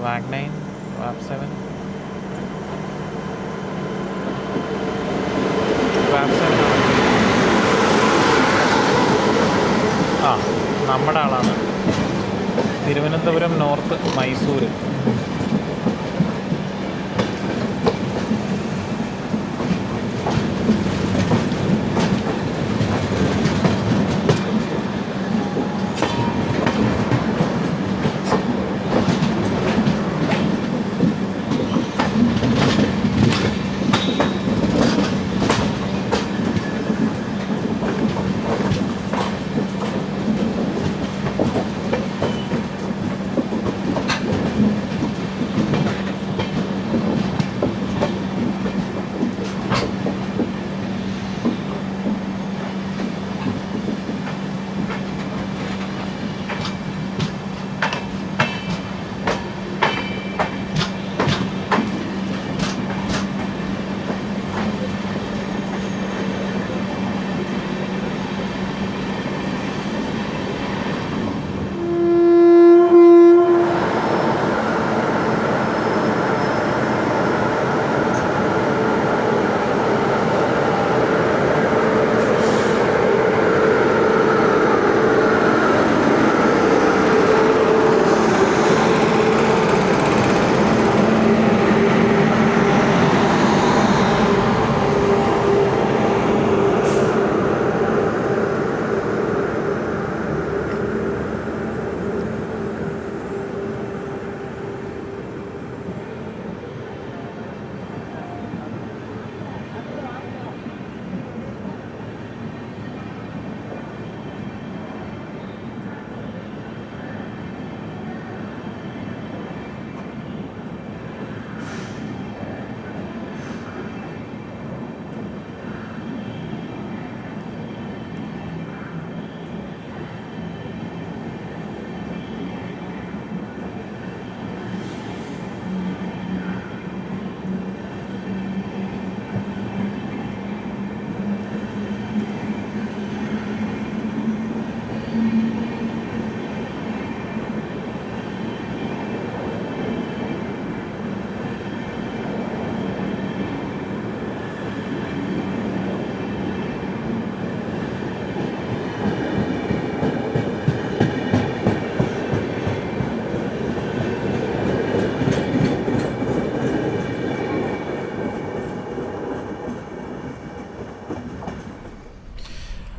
വാഗ് 9, വാപ്പ് 7, വാപ്പ് 7. ആ, നമ്മുടെ ആളാണ്. തിരുവനന്തപുരം നോർത്ത് മൈസൂർ.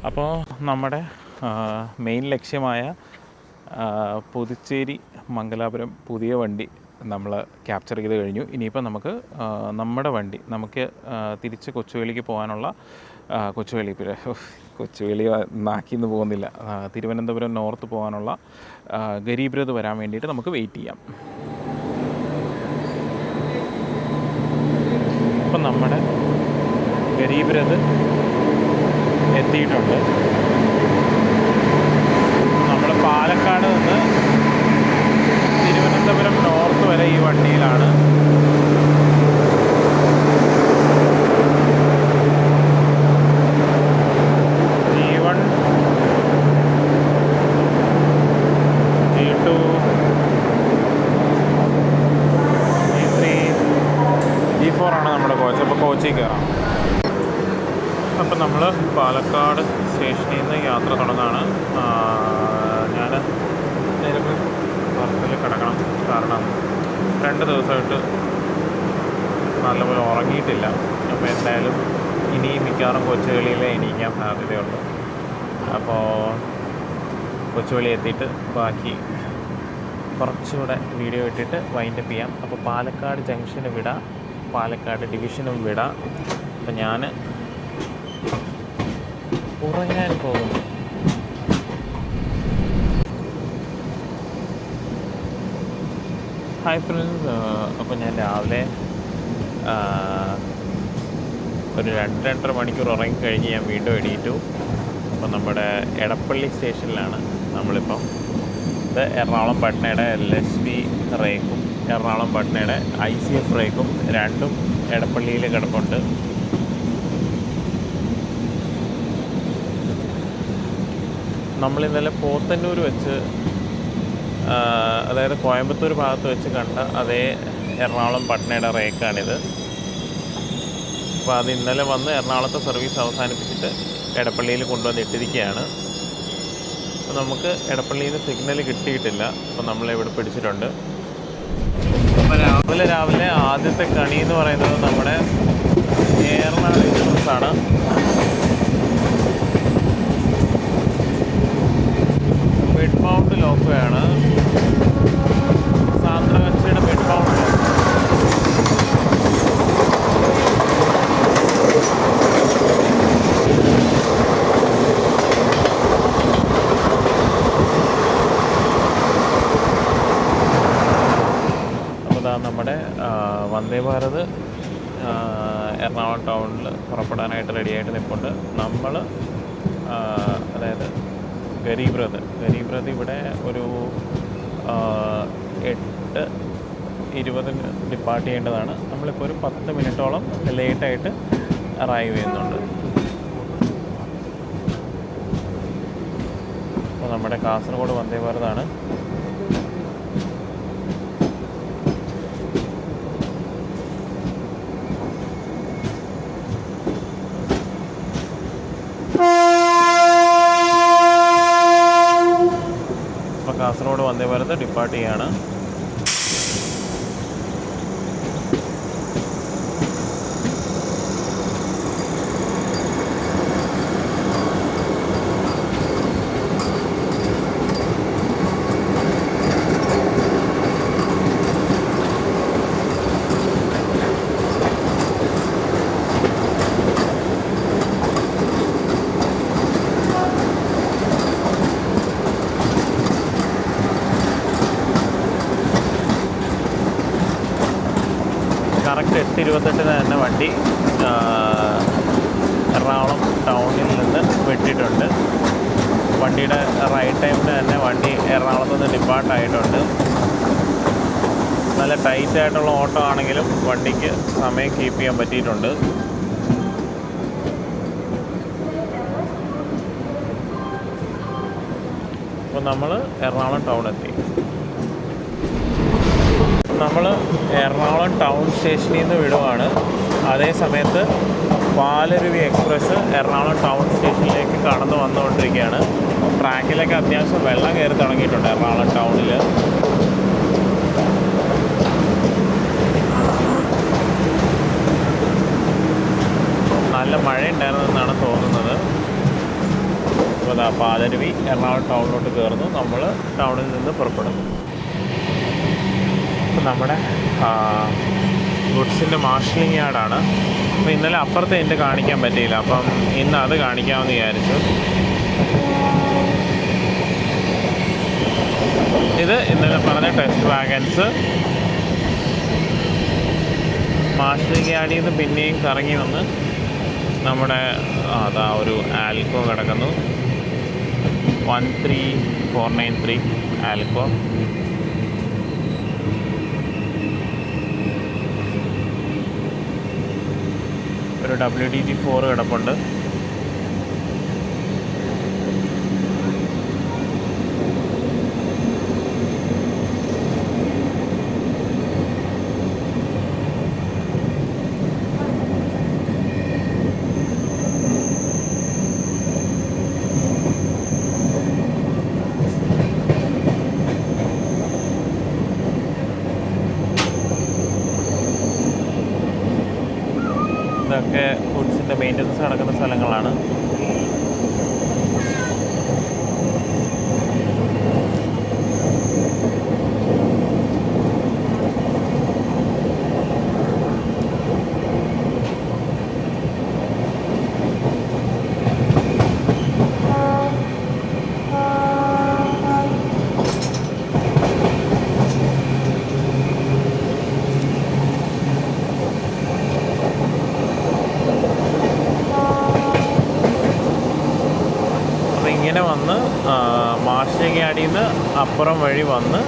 അപ്പോൾ നമ്മുടെ മെയിൻ ലക്ഷ്യമായ പുതുച്ചേരി മംഗലാപുരം പുതിയ വണ്ടി നമ്മൾ ക്യാപ്ചർ ചെയ്ത് കഴിഞ്ഞു. ഇനിയിപ്പോൾ നമുക്ക് നമ്മുടെ വണ്ടി നമുക്ക് തിരിച്ച് കൊച്ചുവേളിക്ക് പോകാനുള്ള കൊച്ചുവേളി നാക്കിന്ന് പോകുന്നില്ല, തിരുവനന്തപുരം നോർത്ത് പോകാനുള്ള ഗരീബ് രഥ് വരാൻ വേണ്ടിയിട്ട് നമുക്ക് വെയിറ്റ് ചെയ്യാം. ഇപ്പം നമ്മുടെ ഗരീബ് രഥ് എത്തിയിട്ടുണ്ട്. നമ്മൾ പാലക്കാട് നിന്ന് തിരുവനന്തപുരം നോർത്ത് വരെ ഈ വണ്ടിയിലാണ്. G1, G2, G3, G4 ആണ് നമ്മുടെ കോച്ച്. അപ്പോൾ കോച്ചിൽ കയറാം. അപ്പം നമ്മൾ പാലക്കാട് സ്റ്റേഷനിൽ നിന്ന് യാത്ര തുടങ്ങുകയാണ്. ഞാൻ നേരത്തെ വർക്കിൽ കിടക്കണം, കാരണം 2 ദിവസമായിട്ട് നല്ലപോലെ ഉറങ്ങിയിട്ടില്ല. അപ്പോൾ എന്തായാലും ഇനിയും മിക്കവാറും കൊച്ചുവേളിയിലെ എണീക്കാൻ സാധ്യതയുള്ളൂ. അപ്പോൾ കൊച്ചുവേളി എത്തിയിട്ട് ബാക്കി കുറച്ചുകൂടെ വീഡിയോ ഇട്ടിട്ട് വൈൻഡപ്പ് ചെയ്യാം. അപ്പോൾ പാലക്കാട് ജംഗ്ഷന് വിടാം, പാലക്കാട് ഡിവിഷനും വിടാം. അപ്പം ഞാൻ ഉറങ്ങാൻ പോകുന്നു. ഹായ് ഫ്രണ്ട്സ്, അപ്പോൾ ഞാൻ രാവിലെ ഒരു 2-2.5 മണിക്കൂർ ഉറങ്ങിക്കഴിഞ്ഞ് ഞാൻ വീണ്ടും എണീറ്റു. അപ്പം നമ്മുടെ എടപ്പള്ളി സ്റ്റേഷനിലാണ് നമ്മളിപ്പം. ഇത് എറണാകുളം പട്നയുടെ LHB റേക്കും എറണാകുളം പട്നയുടെ ICF റേക്കും രണ്ടും എടപ്പള്ളിയിൽ കിടപ്പുണ്ട്. നമ്മളിന്നലെ പോത്തന്നൂർ വെച്ച്, അതായത് കോയമ്പത്തൂർ ഭാഗത്ത് വെച്ച് കണ്ട അതേ എറണാകുളം പട്നയുടെ റേക്കാണിത്. അപ്പോൾ അത് ഇന്നലെ വന്ന് എറണാകുളത്തെ സർവീസ് അവസാനിപ്പിച്ചിട്ട് എടപ്പള്ളിയിൽ കൊണ്ടുവന്നിട്ടിരിക്കുകയാണ്. അപ്പോൾ നമുക്ക് എടപ്പള്ളിയിൽ സിഗ്നൽ കിട്ടിയിട്ടില്ല. അപ്പോൾ നമ്മളിവിടെ പിടിച്ചിട്ടുണ്ട്. അപ്പോൾ രാവിലെ ആദ്യത്തെ കണി എന്ന് പറയുന്നത് നമ്മുടെ എറണാകുളം എക്സ്പ്രസ്സാണ്. മിഡ് മൗണ്ട് ലോക്കോയാണ്, സാന്ദ്രകക്ഷിയുടെ മിഡ് മൗണ്ട് ലോക്കോ. നമ്മുടെ വന്ദേ ഭാരത് എറണാകുളം ടൗണിൽ പുറപ്പെടാനായിട്ട് റെഡിയായിട്ട് നിൽപ്പുണ്ട്. നമ്മൾ അതായത് ഗരീബ് രഥ് ഇവിടെ ഒരു 8:20 ഡിപ്പാർട്ട് ചെയ്യേണ്ടതാണ്. നമ്മളിപ്പോൾ ഒരു 10 മിനിറ്റോളം ലേറ്റായിട്ട് അറൈവ് ചെയ്യുന്നുണ്ട്. അപ്പോൾ നമ്മുടെ കാസർഗോഡ് വന്ദേ ഭാരതാണ്. കാസർഗോഡ് വന്ദേ ഭാരത് ഡിപ്പാർട്ട് ചെയ്യാണ്. കറക്റ്റ് 8:28 തന്നെ വണ്ടി എറണാകുളം ടൗണിൽ നിന്ന് വിട്ടിട്ടുണ്ട്. വണ്ടിയുടെ റൈറ്റ് ടൈമിന് തന്നെ വണ്ടി എറണാകുളത്ത് നിന്ന് ഡിപ്പാർട്ടായിട്ടുണ്ട്. നല്ല ടൈറ്റായിട്ടുള്ള ഓട്ടോ ആണെങ്കിലും വണ്ടിക്ക് സമയം കീപ്പ് ചെയ്യാൻ പറ്റിയിട്ടുണ്ട്. അപ്പോൾ നമ്മൾ എറണാകുളം ടൗൺ എത്തി. നമ്മൾ എറണാകുളം ടൗൺ സ്റ്റേഷനിൽ നിന്ന് വിടുവാണ്. അതേ സമയത്ത് പാലരുവി എക്സ്പ്രസ് എറണാകുളം ടൗൺ സ്റ്റേഷനിലേക്ക് കടന്നു വന്നുകൊണ്ടിരിക്കുകയാണ്. ട്രാക്കിലൊക്കെ അത്യാവശ്യം വെള്ളം കയറി തുടങ്ങിയിട്ടുണ്ട് എറണാകുളം ടൗണിൽ. നല്ല മഴയുണ്ടായിരുന്നെന്നാണ് തോന്നുന്നത്. അപ്പോൾ അതാ പാലരുവി എറണാകുളം ടൗണിലോട്ട് കയറുന്നു. നമ്മൾ ടൗണിൽ നിന്ന് പുറപ്പെടും. നമ്മുടെ ഗുഡ്സിൻ്റെ മാർഷലിംഗ് യാർഡാണ്. അപ്പോൾ ഇന്നലെ അപ്പുറത്തെ എൻ്റെ കാണിക്കാൻ പറ്റിയില്ല, അപ്പം ഇന്ന് അത് കാണിക്കാമെന്ന് വിചാരിച്ചു. ഇത് ഇന്നലെ പറഞ്ഞ ടെസ്റ്റ് വാഗൻസ്. മാർഷലിംഗ് യാർഡിൽ നിന്ന് പിന്നെയും കറങ്ങി വന്ന് നമ്മുടെ അതാ ഒരു ആൽക്കോ കിടക്കുന്നു. 13493 ആൽക്കോ. ഒരു WDG4 കിടപ്പുണ്ട്. ഇതൊക്കെ ഗുഡ്സിൻ്റെ മെയിൻ്റനൻസ് നടക്കുന്ന സ്ഥലങ്ങളാണ്. യാർഡിൽ നിന്ന് അപ്പുറം വഴി വന്ന്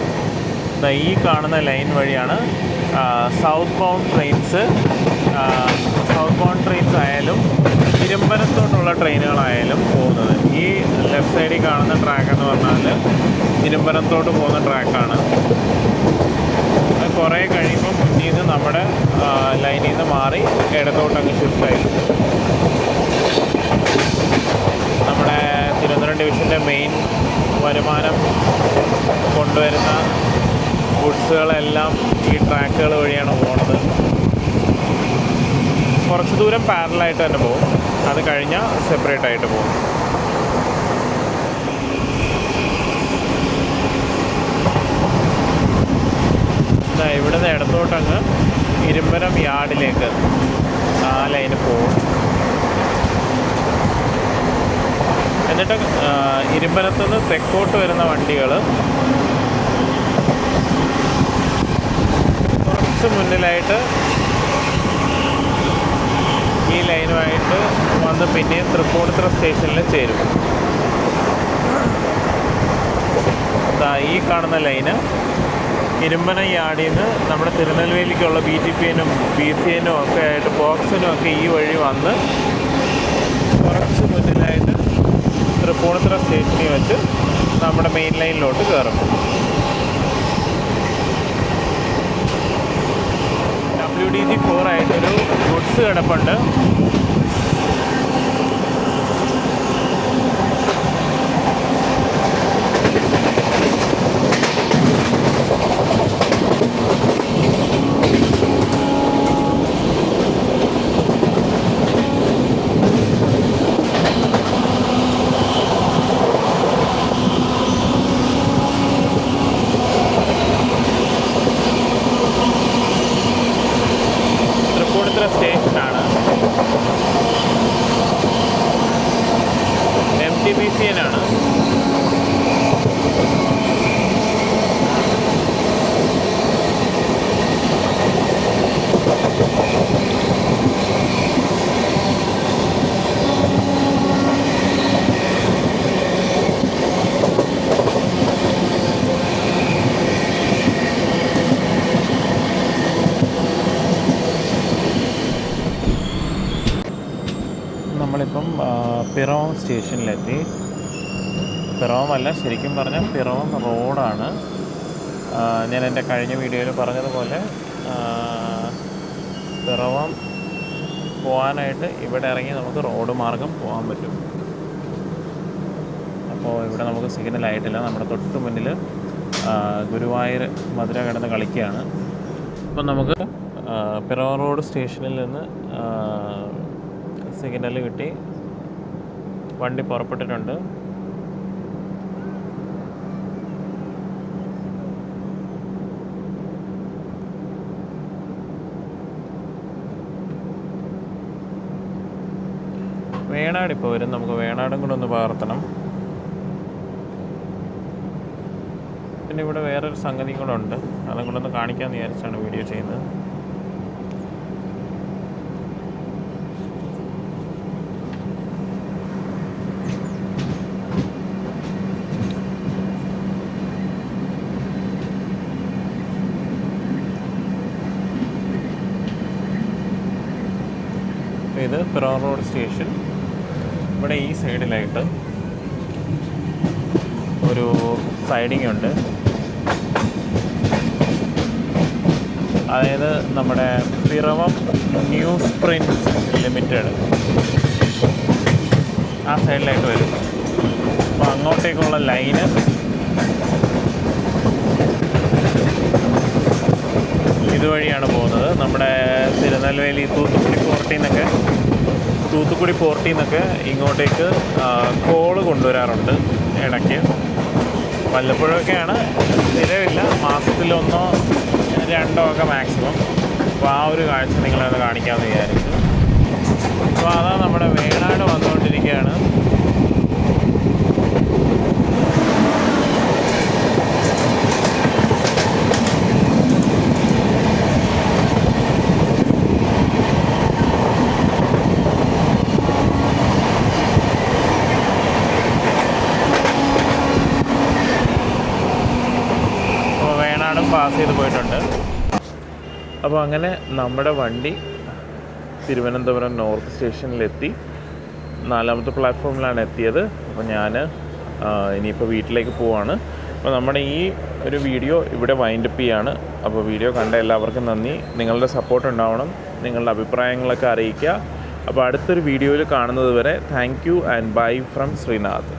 ഈ കാണുന്ന ലൈൻ വഴിയാണ് സൗത്ത് ബൗണ്ട് ട്രെയിൻസ് ആയാലും ഇരുമ്പനത്തോട്ടുള്ള ട്രെയിനുകളായാലും പോകുന്നത്. ഈ ലെഫ്റ്റ് സൈഡിൽ കാണുന്ന ട്രാക്ക് എന്ന് പറഞ്ഞാൽ ഇരുമ്പനത്തോട്ട് പോകുന്ന ട്രാക്കാണ്. കുറേ കഴിയുമ്പോൾ മുന്നിൽ നിന്ന് നമ്മുടെ ലൈനിൽ നിന്ന് മാറി ഇടത്തോട്ടങ്ങ് ഷിഫ്റ്റായി. നമ്മുടെ തിരുവനന്തപുരം ഡിവിഷൻ്റെ മെയിൻ വരുമാനം കൊണ്ടുവരുന്ന ഗുഡ്സുകളെല്ലാം ഈ ട്രാക്കുകൾ വഴിയാണ് പോകുന്നത്. കുറച്ച് ദൂരം പാരലായിട്ട് തന്നെ പോകും, അത് കഴിഞ്ഞാൽ സെപ്പറേറ്റ് ആയിട്ട് പോകും. ഇവിടുന്ന് ഇടത്തോട്ടങ്ങ് ഇരുമ്പനം യാർഡിലേക്ക് ആ ലൈന് പോകും. എന്നിട്ട് ഇരുമ്പനത്തുനിന്ന് തെക്കോട്ട് വരുന്ന വണ്ടികൾ കുറച്ച് മുന്നിലായിട്ട് ഈ ലൈനുമായിട്ട് വന്ന് പിന്നെയും തൃപ്പൂണിത്തുറ സ്റ്റേഷനിൽ ചേരും. ഈ കാണുന്ന ലൈന് ഇരുമ്പനം യാർഡിൽ നിന്ന് നമ്മുടെ തിരുനെൽവേലിക്കുള്ള BTPനും BCNനും ഒക്കെ ആയിട്ട് ബോക്സിനും ഒക്കെ ഈ വഴി വന്ന് കുറച്ച് മുന്നിലായിട്ട് തൃപ്പൂണിത്തുറ സ്റ്റേഷനിൽ വെച്ച് നമ്മുടെ മെയിൻ ലൈനിലോട്ട് കയറും. WDG4 ആയിട്ടൊരു ഗുഡ്സ് കിടപ്പുണ്ട്. സ്റ്റേഷനാണ്. MTBCN ആണ്. നമ്മളിപ്പം പിറവം സ്റ്റേഷനിലെത്തി. പിറവമല്ല, ശരിക്കും പറഞ്ഞാൽ പിറവം റോഡാണ്. ഞാൻ എൻ്റെ കഴിഞ്ഞ വീഡിയോയിൽ പറഞ്ഞതുപോലെ പിറവം പോകാനായിട്ട് ഇവിടെ ഇറങ്ങി നമുക്ക് റോഡ് മാർഗം പോകാൻ പറ്റും. അപ്പോൾ ഇവിടെ നമുക്ക് സിഗ്നലായിട്ടില്ല. നമ്മുടെ തൊട്ട് മുന്നിൽ ഗുരുവായൂർ മധുര കിടന്ന് കളിക്കുകയാണ്. അപ്പം നമുക്ക് പിറവം റോഡ് സ്റ്റേഷനിൽ നിന്ന് സിഗ്നൽ കിട്ടി, വണ്ടി പുറപ്പെട്ടിട്ടുണ്ട്. വേണാട് ഇപ്പോൾ വരും. നമുക്ക് വേണാടും കൂടെ ഒന്ന് പകർത്തണം. പിന്നെ ഇവിടെ വേറൊരു സംഗതി കൂടെ ഉണ്ട്, അതും കൂടെ ഒന്ന് കാണിക്കാമെന്ന് വിചാരിച്ചാണ് വീഡിയോ ചെയ്യുന്നത്. ഇത് പിറവം റോഡ് സ്റ്റേഷൻ. ഇവിടെ ഈ സൈഡിലായിട്ട് ഒരു സൈഡിങ് ഉണ്ട്. അതായത് നമ്മുടെ പിറവം ന്യൂസ് പ്രിൻറ്റ് ലിമിറ്റഡ് ആ സൈഡിലായിട്ട് വരും. അപ്പോൾ അങ്ങോട്ടേക്കുള്ള ലൈന് ഇതുവഴിയാണ് പോകുന്നത്. നമ്മുടെ തിരുനെൽവേലി തൂത്തുക്കുടി പോർട്ടിൽ നിന്നൊക്കെ ഇങ്ങോട്ടേക്ക് കോള് കൊണ്ടുവരാറുണ്ട് ഇടയ്ക്ക്. വല്ലപ്പോഴൊക്കെയാണ്, സ്ഥിരമില്ല. മാസത്തിലൊന്നോ രണ്ടോ ഒക്കെ മാക്സിമം. അപ്പോൾ ആ ഒരു കാഴ്ച നിങ്ങളത് കാണിക്കാമെന്ന് വിചാരിച്ചു. അപ്പോൾ അതാ നമ്മുടെ വേണാട് വന്നുകൊണ്ടിരിക്കുകയാണ്. ചെയ്ത് പോയിട്ടുണ്ട്. അപ്പോൾ അങ്ങനെ നമ്മുടെ വണ്ടി തിരുവനന്തപുരം നോർത്ത് സ്റ്റേഷനിലെത്തി. 4ാമത്തെ പ്ലാറ്റ്ഫോമിലാണ് എത്തിയത്. അപ്പോൾ ഞാൻ ഇനിയിപ്പോൾ വീട്ടിലേക്ക് പോവാണ്. അപ്പോൾ നമ്മുടെ ഈ ഒരു വീഡിയോ ഇവിടെ വൈൻഡപ്പ് ചെയ്യാണ്. അപ്പോൾ വീഡിയോ കണ്ട എല്ലാവർക്കും നന്ദി. നിങ്ങളുടെ സപ്പോർട്ട് ഉണ്ടാവണം, നിങ്ങളുടെ അഭിപ്രായങ്ങളൊക്കെ അറിയിക്കുക. അപ്പോൾ അടുത്തൊരു വീഡിയോയിൽ കാണുന്നത് വരെ thank you and bye from Sreenath.